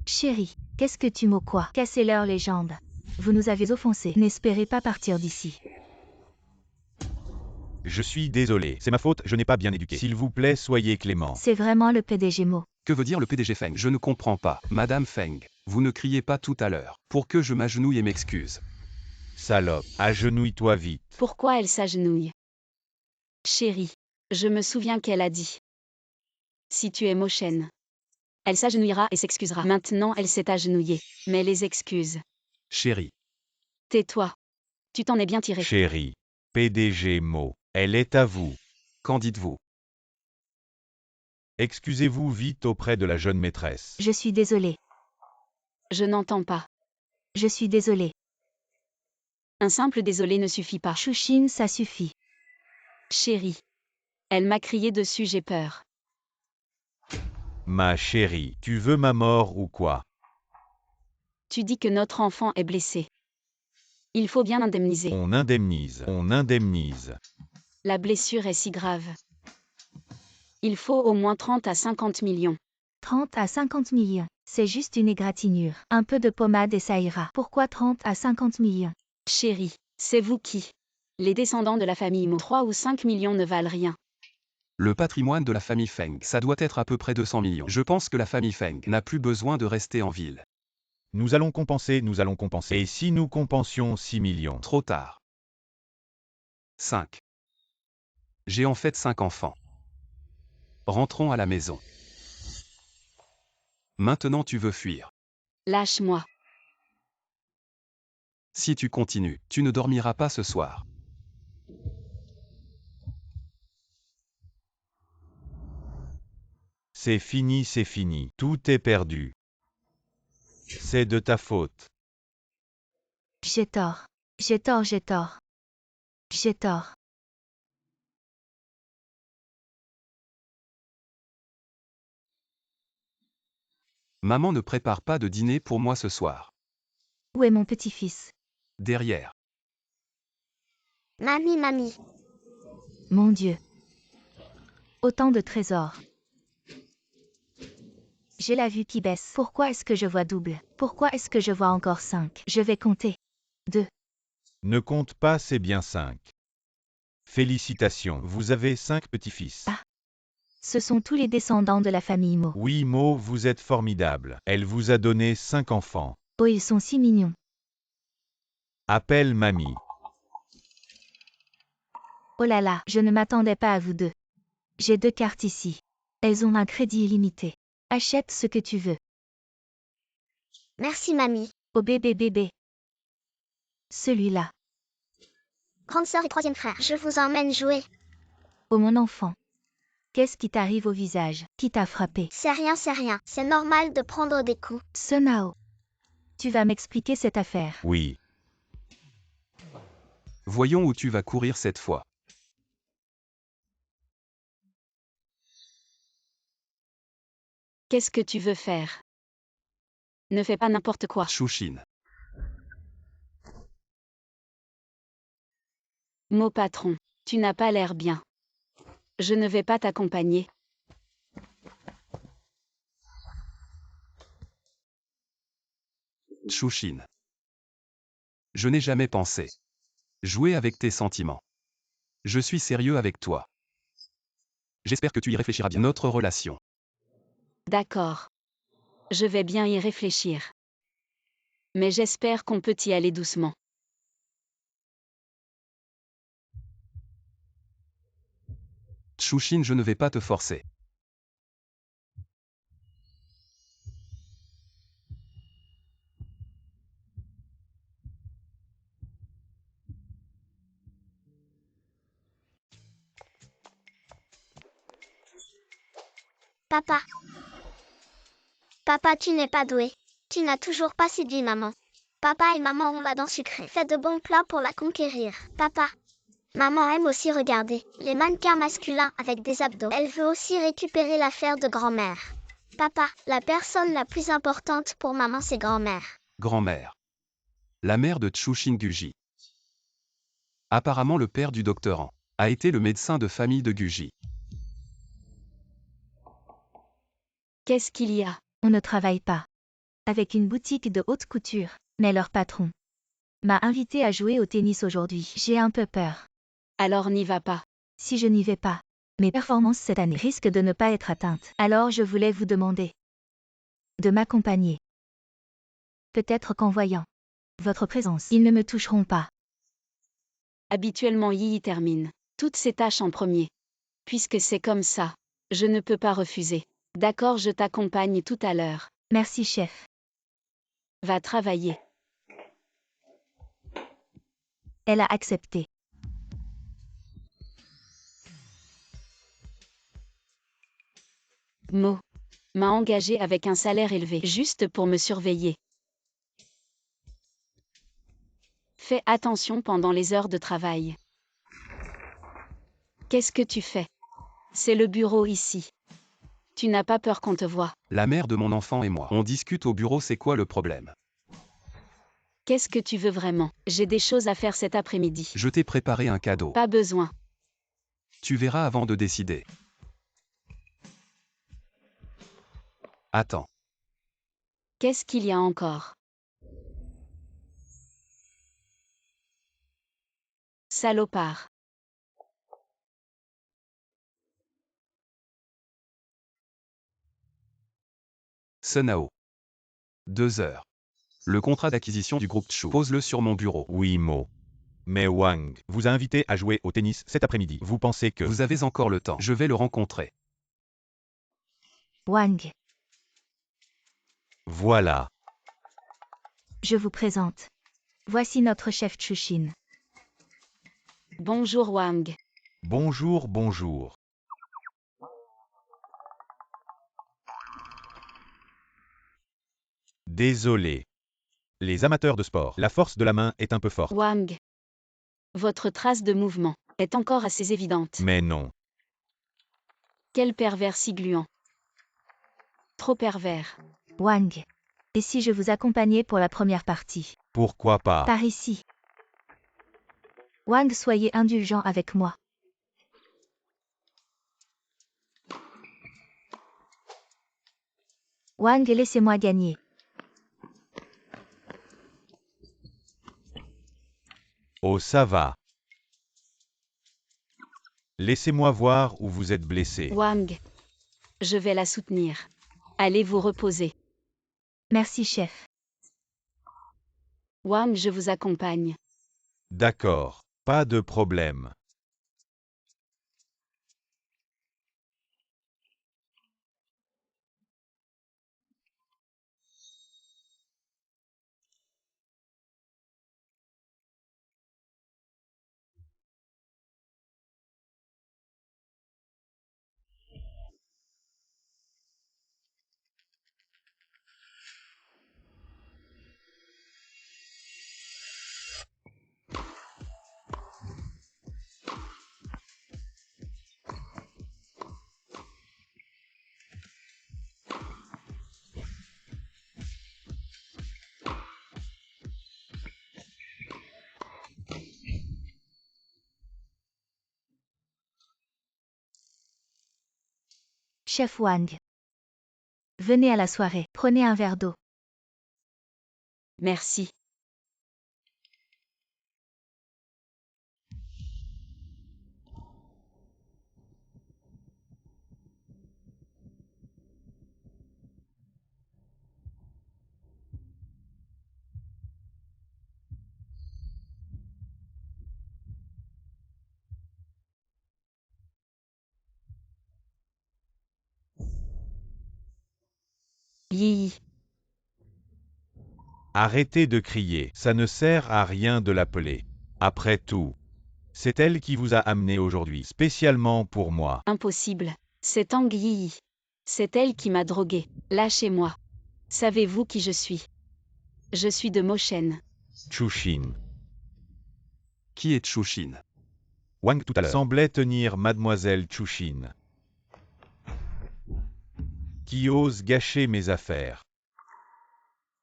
Chérie, qu'est-ce que tu mots quoi? Cassez-leur les jambes. Vous nous avez offensés. N'espérez pas partir d'ici. Je suis désolé. C'est ma faute, je n'ai pas bien éduqué. S'il vous plaît, soyez clément. C'est vraiment le PDG mot. Que veut dire le PDG Feng? Je ne comprends pas. Madame Feng, vous ne criez pas tout à l'heure. Pour que je m'agenouille et m'excuse. Salope, agenouille-toi vite. Pourquoi elle s'agenouille? Chérie, je me souviens qu'elle a dit. Si tu es Mochen. Elle s'agenouillera et s'excusera. Maintenant elle s'est agenouillée. Mais les excuses. Chérie. Tais-toi. Tu t'en es bien tiré. Chérie. PDG mot. Elle est à vous. Qu'en dites-vous? Excusez-vous vite auprès de la jeune maîtresse. Je suis désolée. Je n'entends pas. Je suis désolée. Un simple désolé ne suffit pas. Chushin, ça suffit. Chérie. Elle m'a crié dessus, j'ai peur. Ma chérie, tu veux ma mort ou quoi? Tu dis que notre enfant est blessé. Il faut bien indemniser. On indemnise, on indemnise. La blessure est si grave. Il faut au moins 30 à 50 millions. 30 à 50 millions. C'est juste une égratignure. Un peu de pommade et ça ira. Pourquoi 30 à 50 millions? Chérie, c'est vous qui? Les descendants de la famille Mo. 3 ou 5 millions ne valent rien. Le patrimoine de la famille Feng, ça doit être à peu près 200 millions. Je pense que la famille Feng n'a plus besoin de rester en ville. Nous allons compenser, nous allons compenser. Et si nous compensions 6 millions? Trop tard. 5. J'ai en fait 5 enfants. Rentrons à la maison. Maintenant tu veux fuir. Lâche-moi. Si tu continues, tu ne dormiras pas ce soir. C'est fini, tout est perdu. C'est de ta faute. J'ai tort. J'ai tort, j'ai tort. J'ai tort. Maman ne prépare pas de dîner pour moi ce soir. Où est mon petit-fils? Derrière. Mamie. Mon Dieu. Autant de trésors. J'ai la vue qui baisse. Pourquoi est-ce que je vois double? Pourquoi est-ce que je vois encore 5? Je vais compter. 2. Ne compte pas, c'est bien 5. Félicitations, vous avez 5 petits-fils. Ah. Ce sont tous les descendants de la famille Mo. Oui, Mo, vous êtes formidable. Elle vous a donné 5 enfants. Oh, ils sont si mignons. Appelle mamie. Oh là là, je ne m'attendais pas à vous deux. J'ai 2 cartes ici. Elles ont un crédit illimité. Achète ce que tu veux. Merci mamie. Oh bébé. Celui-là. Grande sœur et troisième frère, je vous emmène jouer. Oh mon enfant. Qu'est-ce qui t'arrive au visage? Qui t'a frappé? C'est rien. C'est normal de prendre des coups. Sonao. Tu vas m'expliquer cette affaire. Oui. Voyons où tu vas courir cette fois. Qu'est-ce que tu veux faire? Ne fais pas n'importe quoi. Chouchine. Mo patron, tu n'as pas l'air bien. Je ne vais pas t'accompagner. Chouchine. Je n'ai jamais pensé jouer avec tes sentiments. Je suis sérieux avec toi. J'espère que tu y réfléchiras bien. Notre relation. D'accord. Je vais bien y réfléchir. Mais j'espère qu'on peut y aller doucement. Chouchine, je ne vais pas te forcer. Papa. Papa, tu n'es pas doué. Tu n'as toujours pas séduit maman. Papa et maman ont la dent sucrée. Fais de bons plats pour la conquérir. Papa. Maman aime aussi regarder les mannequins masculins avec des abdos. Elle veut aussi récupérer l'affaire de grand-mère. Papa, la personne la plus importante pour maman, c'est grand-mère. Grand-mère. La mère de Chouchine Guji. Apparemment le père du doctorant a été le médecin de famille de Guji. Qu'est-ce qu'il y a? On ne travaille pas. Avec une boutique de haute couture. Mais leur patron m'a invité à jouer au tennis aujourd'hui. J'ai un peu peur. Alors n'y va pas. Si je n'y vais pas, mes performances cette année risquent de ne pas être atteintes. Alors je voulais vous demander de m'accompagner. Peut-être qu'en voyant votre présence, ils ne me toucheront pas. Habituellement Yi termine toutes ses tâches en premier. Puisque c'est comme ça, je ne peux pas refuser. D'accord, je t'accompagne tout à l'heure. Merci chef. Va travailler. Elle a accepté. Mo m'a engagé avec un salaire élevé juste pour me surveiller. Fais attention pendant les heures de travail. Qu'est-ce que tu fais? C'est le bureau ici. Tu n'as pas peur qu'on te voie? La mère de mon enfant et moi. On discute au bureau, c'est quoi le problème? Qu'est-ce que tu veux vraiment? J'ai des choses à faire cet après-midi. Je t'ai préparé un cadeau. Pas besoin. Tu verras avant de décider. Attends. Qu'est-ce qu'il y a encore? Salopard. Sunao. 2 heures. Le contrat d'acquisition du groupe Chu. Pose-le sur mon bureau. Oui, Mo. Mais Wang vous a invité à jouer au tennis cet après-midi. Vous pensez que... Vous avez encore le temps. Je vais le rencontrer. Wang, Voilà. je vous présente. Voici notre chef Chushin. Bonjour Wang. Bonjour, bonjour. Désolé. Les amateurs de sport, la force de la main est un peu forte. Wang. Votre trace de mouvement est encore assez évidente. Mais non. Quel pervers si gluant. Trop pervers. Wang. Et si je vous accompagnais pour la première partie? Pourquoi pas? Par ici. Wang, soyez indulgent avec moi. Wang, laissez-moi gagner. Oh, ça va. Laissez-moi voir où vous êtes blessé. Wang. Je vais la soutenir. Allez vous reposer. Merci, chef. Wang, je vous accompagne. D'accord. Pas de problème. Chef Wang. Venez à la soirée. Prenez un verre d'eau. Merci. Yi. Arrêtez de crier, ça ne sert à rien de l'appeler. Après tout, c'est elle qui vous a amené aujourd'hui, spécialement pour moi. Impossible. C'est Tang Yi. C'est elle qui m'a drogué. Lâchez-moi. Savez-vous qui je suis? Je suis de Moshen. Chushin. Qui est Chushin? Wang tout à l'heure semblait tenir Mademoiselle Chushin. Qui ose gâcher mes affaires.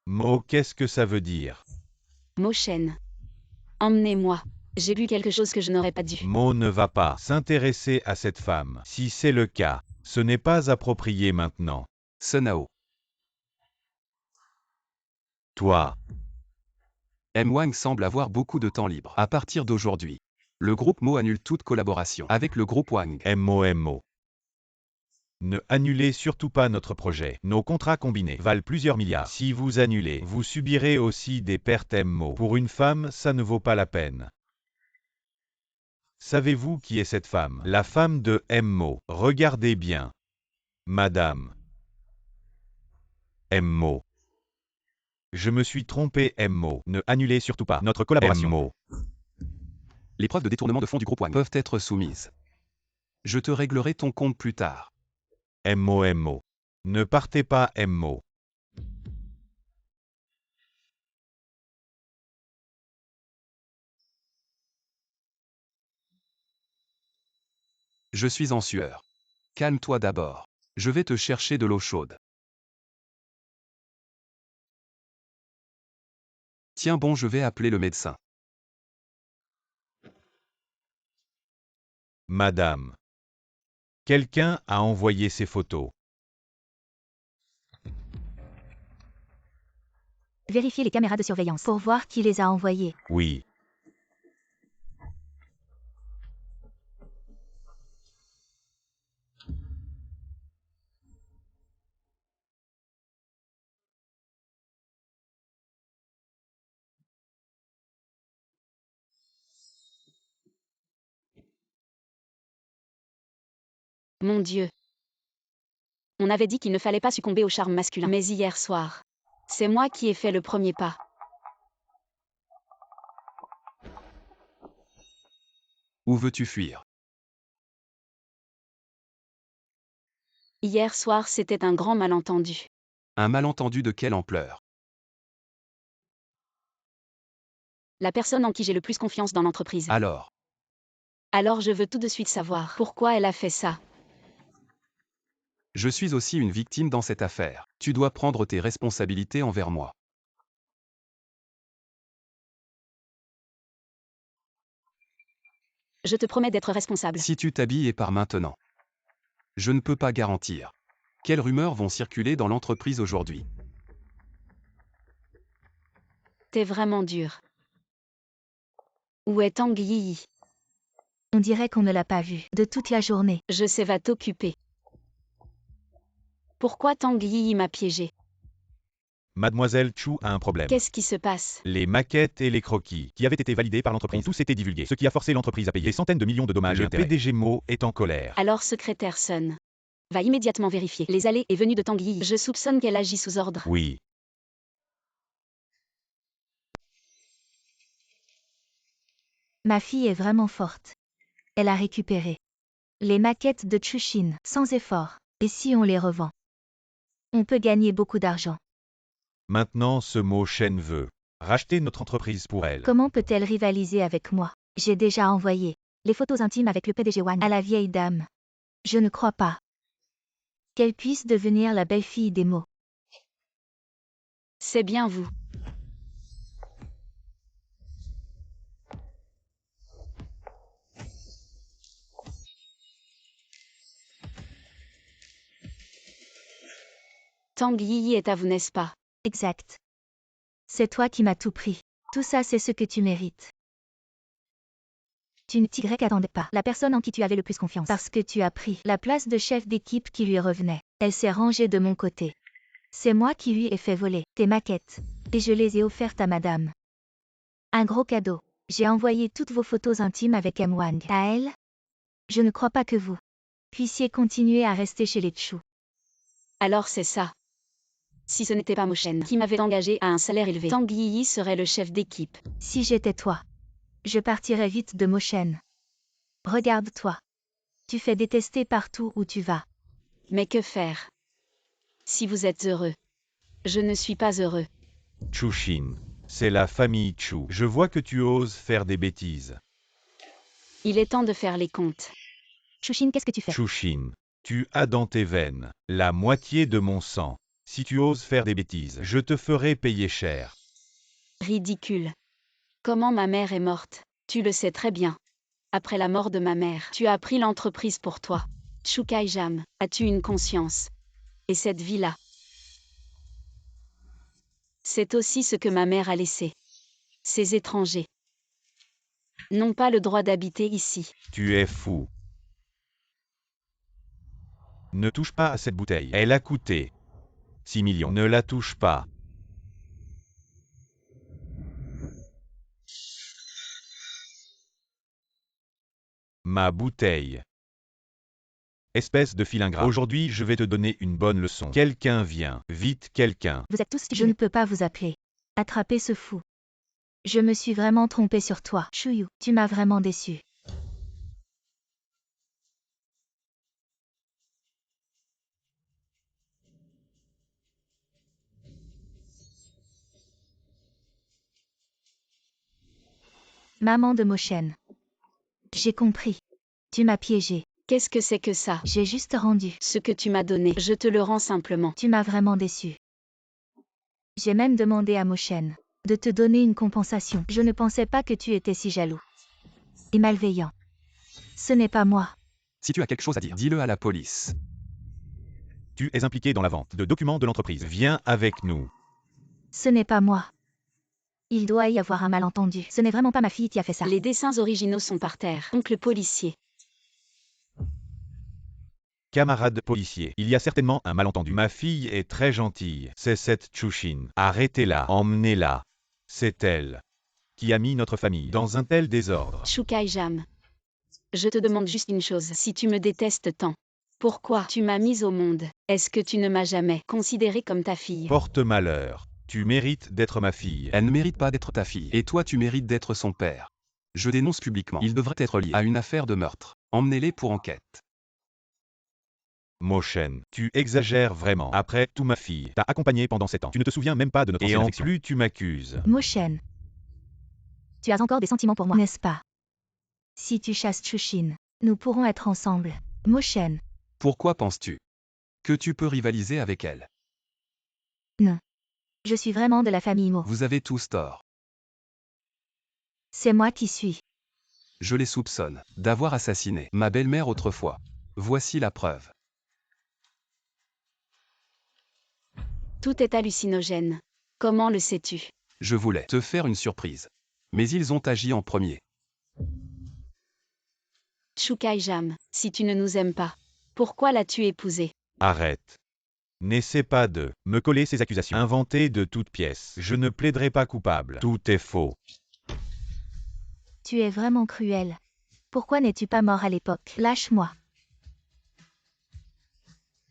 Mo, qu'est-ce que ça veut dire? Moshen. Emmenez-moi. J'ai lu quelque chose que je n'aurais pas dû. Mo ne va pas s'intéresser à cette femme. Si c'est le cas, ce n'est pas approprié maintenant. Sunao. Toi, M. Wang semble avoir beaucoup de temps libre. À partir d'aujourd'hui, le groupe Mo annule toute collaboration avec le groupe Wang. MO. Ne annulez surtout pas notre projet. Nos contrats combinés valent plusieurs milliards. Si vous annulez, vous subirez aussi des pertes MO. Pour une femme, ça ne vaut pas la peine. Savez-vous qui est cette femme? La femme de MO. Regardez bien. Madame. MO. Je me suis trompé MO. Ne annulez surtout pas notre collaboration. MO. Les preuves de détournement de fonds du groupe Wang peuvent être soumises. Je te réglerai ton compte plus tard. MO. Ne partez pas MO. Je suis en sueur. Calme-toi d'abord. Je vais te chercher de l'eau chaude. Tiens bon, je vais appeler le médecin. Madame. Quelqu'un a envoyé ces photos. Vérifiez les caméras de surveillance pour voir qui les a envoyées. Oui. Mon Dieu. On avait dit qu'il ne fallait pas succomber au charme masculin. Mais hier soir, c'est moi qui ai fait le premier pas. Où veux-tu fuir? Hier soir, c'était un grand malentendu. Un malentendu de quelle ampleur? La personne en qui j'ai le plus confiance dans l'entreprise. Alors, Alors je veux tout de suite savoir pourquoi elle a fait ça. je suis aussi une victime dans cette affaire. Tu dois prendre tes responsabilités envers moi. Je te promets d'être responsable. Si tu t'habilles et pars maintenant. Je ne peux pas garantir. Quelles rumeurs vont circuler dans l'entreprise aujourd'hui? T'es vraiment dur. Où est Tang Yi? On dirait qu'on ne l'a pas vu de toute la journée. Je sais, va t'occuper. Pourquoi Tang Yi m'a piégé? Mademoiselle Chu a un problème. Qu'est-ce qui se passe? Les maquettes et les croquis, qui avaient été validés par l'entreprise, tous étaient divulgués, ce qui a forcé l'entreprise à payer des centaines de millions de dommages. Le PDG Mo est en colère. Alors secrétaire Sun va immédiatement vérifier les allées et venues de Tang Yi. Je soupçonne qu'elle agit sous ordre. Oui. Ma fille est vraiment forte. Elle a récupéré les maquettes de Chushin sans effort. Et si on les revend, on peut gagner beaucoup d'argent. Maintenant, ce Mo Shen veut racheter notre entreprise pour elle. Comment peut-elle rivaliser avec moi? J'ai déjà envoyé les photos intimes avec le PDG Wang à la vieille dame. Je ne crois pas qu'elle puisse devenir la belle-fille des mots. C'est bien vous. Tang Yi est à vous, n'est-ce pas? Exact. C'est toi qui m'as tout pris. Tout ça, c'est ce que tu mérites. Tu ne t'y attendais pas. La personne en qui tu avais le plus confiance. Parce que tu as pris la place de chef d'équipe qui lui revenait. Elle s'est rangée de mon côté. C'est moi qui lui ai fait voler tes maquettes. Et je les ai offertes à madame. Un gros cadeau. J'ai envoyé toutes vos photos intimes avec M. Wang à elle. Je ne crois pas que vous puissiez continuer à rester chez les Chu. Alors c'est ça. Si ce n'était pas Mo Shen qui m'avait engagé à un salaire élevé, Tang Yi serait le chef d'équipe. Si j'étais toi, je partirais vite de Mo Shen. Regarde-toi. Tu fais détester partout où tu vas. Mais que faire? Si vous êtes heureux, je ne suis pas heureux. Chushin, c'est la famille Chu. Je vois que tu oses faire des bêtises. Il est temps de faire les comptes. Chushin, qu'est-ce que tu fais? Chushin, tu as dans tes veines la moitié de mon sang. Si tu oses faire des bêtises, je te ferai payer cher. Ridicule. Comment ma mère est morte? Tu le sais très bien. Après la mort de ma mère, tu as pris l'entreprise pour toi. Chu Kai-jam, as-tu une conscience? Et cette vie-là? C'est aussi ce que ma mère a laissé. Ces étrangers n'ont pas le droit d'habiter ici. Tu es fou. Ne touche pas à cette bouteille. Elle a coûté 6 millions. Ne la touche pas. Ma bouteille. Espèce de filingrat. Aujourd'hui, je vais te donner une bonne leçon. Quelqu'un vient. Vite, quelqu'un. Vous êtes tous stupides. Je ne peux pas vous appeler. Attrapez ce fou. Je me suis vraiment trompée sur toi. Chuyu, tu m'as vraiment déçu. Maman de Mo Shen. J'ai compris. Tu m'as piégé. Qu'est-ce que c'est que ça? J'ai juste rendu Ce que tu m'as donné, je te le rends simplement. Tu m'as vraiment déçu. J'ai même demandé à Mo Shen de te donner une compensation. Je ne pensais pas que tu étais si jaloux et malveillant. Ce n'est pas moi. Si tu as quelque chose à dire, dis-le à la police. Tu es impliqué dans la vente de documents de l'entreprise. Viens avec nous. Ce n'est pas moi. Il doit y avoir un malentendu. Ce n'est vraiment pas ma fille qui a fait ça. Les dessins originaux sont par terre. Donc le policier. Camarade policier, il y a certainement un malentendu. Ma fille est très gentille. C'est cette Chushin. Arrêtez-la, emmenez-la. C'est elle qui a mis notre famille dans un tel désordre. Shukai-jam. Je te demande juste une chose. Si tu me détestes tant, pourquoi tu m'as mise au monde? Est-ce que tu ne m'as jamais considérée comme ta fille? Porte malheur. Tu mérites d'être ma fille. Elle ne mérite pas d'être ta fille. Et toi, tu mérites d'être son père. Je dénonce publiquement. Il devrait être lié à une affaire de meurtre. Emmenez-les pour enquête. Moshen, tu exagères vraiment. Après tout, ma fille t'a accompagnée pendant 7 ans. Tu ne te souviens même pas de notre ancienne affection. Et en plus, tu m'accuses. Moshen. Tu as encore des sentiments pour moi, n'est-ce pas? Si tu chasses Chushin, nous pourrons être ensemble. Moshen. Pourquoi penses-tu que tu peux rivaliser avec elle? Non. Je suis vraiment de la famille Mo. Vous avez tous tort. C'est moi qui suis. Je les soupçonne d'avoir assassiné ma belle-mère autrefois. Voici la preuve. Tout est hallucinogène. Comment le sais-tu? Je voulais te faire une surprise. Mais ils ont agi en premier. Shukai-jam, si tu ne nous aimes pas, pourquoi l'as-tu épousée? Arrête. N'essaie pas de me coller ces accusations inventées de toutes pièces. Je ne plaiderai pas coupable. Tout est faux. Tu es vraiment cruel. Pourquoi n'es-tu pas mort à l'époque? Lâche-moi.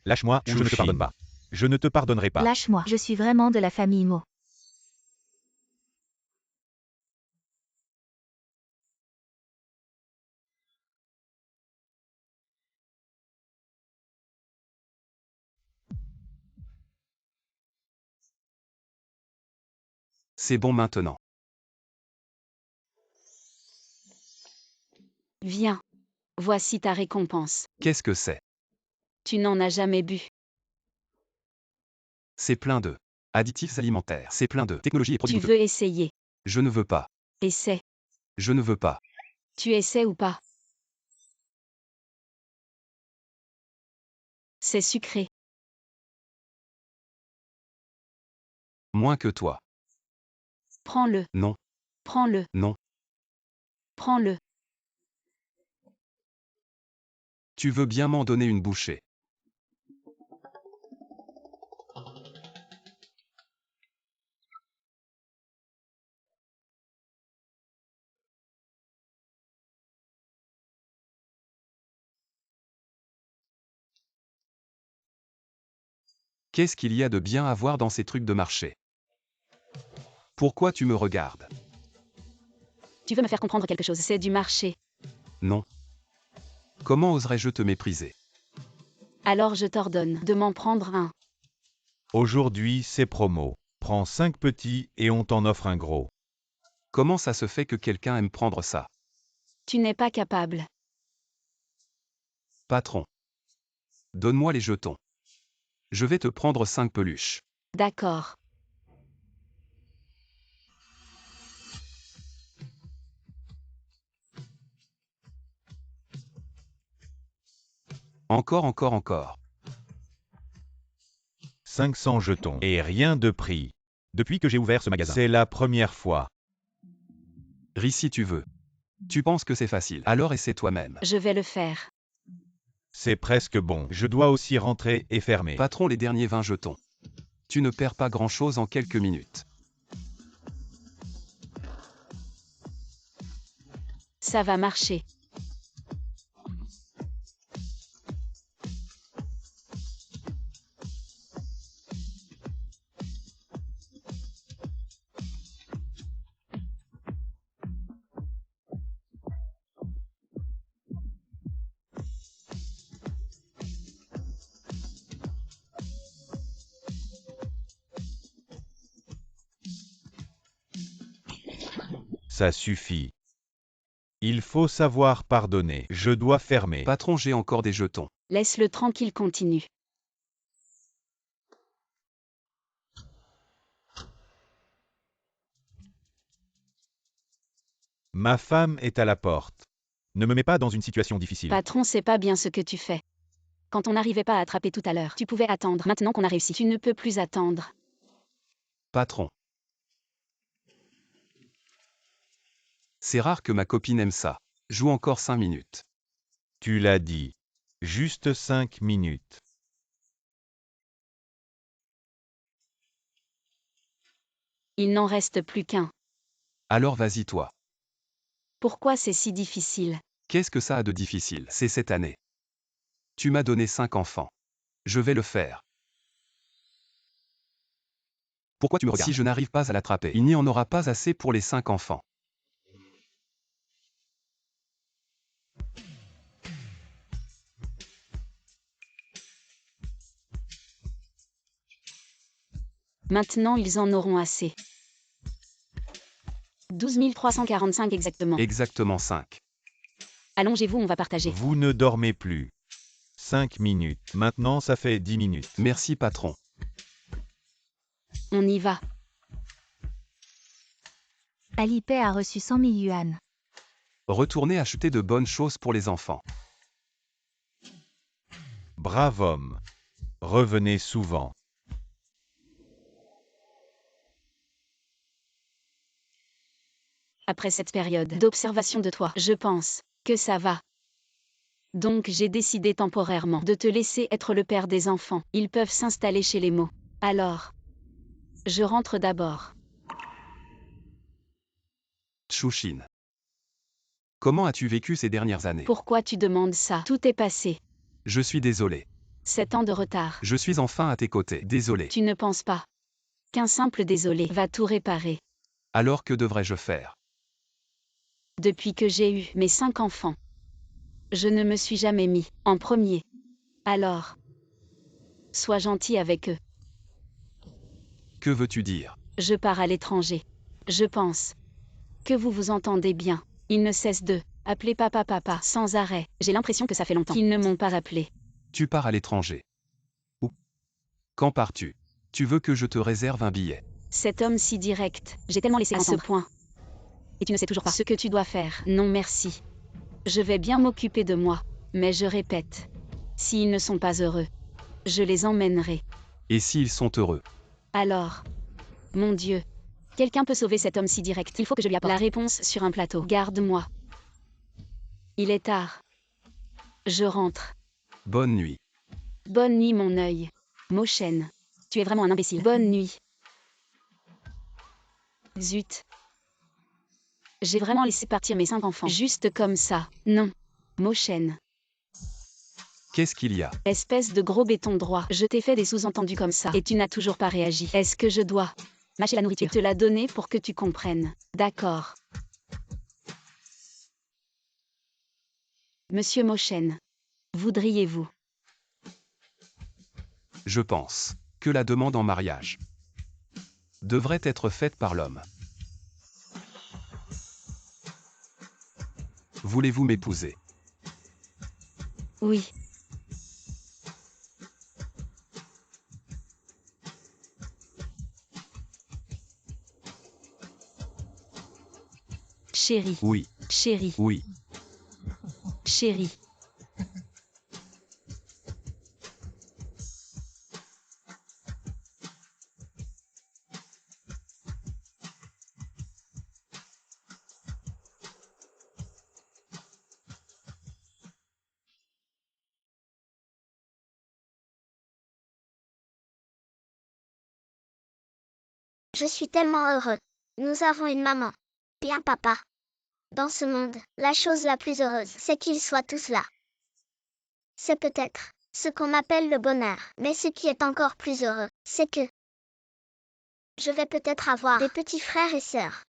Lâche-moi ou je ne te pardonne pas. Je ne te pardonnerai pas. Lâche-moi. Je suis vraiment de la famille Mo. C'est bon maintenant. Viens. Voici ta récompense. Qu'est-ce que c'est? Tu n'en as jamais bu. C'est plein de additifs alimentaires. C'est plein de technologies et produits Tu veux essayer? Je ne veux pas. Essaie. Je ne veux pas. Tu essaies ou pas? C'est sucré. Moins que toi. Prends-le. Non. Prends-le. Non. Prends-le. Tu veux bien m'en donner une bouchée? Qu'est-ce qu'il y a de bien à voir dans ces trucs de marché? Pourquoi tu me regardes? Tu veux me faire comprendre quelque chose? C'est du marché. Non. Comment oserais-je te mépriser? Alors je t'ordonne de m'en prendre un. Aujourd'hui, c'est promo. Prends 5 petits et on t'en offre un gros. Comment ça se fait que quelqu'un aime prendre ça? Tu n'es pas capable. Patron. Donne-moi les jetons. Je vais te prendre 5 peluches. D'accord. Encore. 500 jetons. Et rien de prix. Depuis que j'ai ouvert ce magasin. C'est la première fois. Ris si tu veux. Tu penses que c'est facile, alors essaie toi-même. Je vais le faire. C'est presque bon. Je dois aussi rentrer et fermer. Patron, les derniers 20 jetons. Tu ne perds pas grand-chose en quelques minutes. Ça va marcher. Ça suffit. Il faut savoir pardonner. Je dois fermer. Patron, j'ai encore des jetons. Laisse-le tranquille, continue. Ma femme est à la porte. Ne me mets pas dans une situation difficile. Patron, c'est pas bien ce que tu fais. Quand on n'arrivait pas à attraper tout à l'heure, tu pouvais attendre. Maintenant qu'on a réussi, tu ne peux plus attendre. Patron. C'est rare que ma copine aime ça. Joue encore 5 minutes. Tu l'as dit. Juste 5 minutes. Il n'en reste plus qu'un. Alors vas-y toi. Pourquoi c'est si difficile? Qu'est-ce que ça a de difficile? C'est cette année. Tu m'as donné 5 enfants. Je vais le faire. Pourquoi tu me regardes? Si je n'arrive pas à l'attraper, il n'y en aura pas assez pour les 5 enfants. Maintenant ils en auront assez. 12 345 exactement. Exactement 5. Allongez-vous, on va partager. Vous ne dormez plus. 5 minutes. Maintenant ça fait 10 minutes. Merci patron. On y va. Alipay a reçu 100 000 yuan. Retournez acheter de bonnes choses pour les enfants. Brave homme. Revenez souvent. Après cette période d'observation de toi, je pense que ça va. Donc j'ai décidé temporairement de te laisser être le père des enfants. Ils peuvent s'installer chez les mots. Alors, je rentre d'abord. Chouchine. Comment as-tu vécu ces dernières années? Pourquoi tu demandes ça? Tout est passé. Je suis désolé. 7 ans de retard. Je suis enfin à tes côtés. Désolé. Tu ne penses pas qu'un simple désolé va tout réparer? Alors que devrais-je faire? Depuis que j'ai eu mes 5 enfants, je ne me suis jamais mis en premier. Alors, sois gentil avec eux. Que veux-tu dire? Je pars à l'étranger. Je pense que vous vous entendez bien. Ils ne cessent de appeler papa papa sans arrêt. J'ai l'impression que ça fait longtemps qu'ils ne m'ont pas rappelé. Tu pars à l'étranger. Où? Quand pars-tu? Tu veux que je te réserve un billet? Cet homme si direct, j'ai tellement laissé à ce point. Et tu ne sais toujours pas ce que tu dois faire. Non merci. Je vais bien m'occuper de moi. Mais je répète, s'ils ne sont pas heureux, je les emmènerai. Et s'ils sont heureux? Alors, mon Dieu, quelqu'un peut sauver cet homme si direct. Il faut que je lui apporte la réponse sur un plateau. Garde-moi. Il est tard. Je rentre. Bonne nuit. Bonne nuit mon œil. Mochen. Tu es vraiment un imbécile. Bonne nuit. Zut. J'ai vraiment laissé partir mes 5 enfants. Juste comme ça. Non. Mochen. Qu'est-ce qu'il y a? Espèce de gros béton droit. Je t'ai fait des sous-entendus comme ça. Et tu n'as toujours pas réagi. Est-ce que je dois mâcher la nourriture? Te la donner pour que tu comprennes. D'accord. Monsieur Mochen. Voudriez-vous? Je pense que la demande en mariage devrait être faite par l'homme. Voulez-vous m'épouser? Oui. Chérie. Oui. Chérie. Oui. Chérie. Je suis tellement heureux. Nous avons une maman. Bien papa. Dans ce monde, la chose la plus heureuse, c'est qu'ils soient tous là. C'est peut-être ce qu'on appelle le bonheur. Mais ce qui est encore plus heureux, c'est que je vais peut-être avoir des petits frères et sœurs.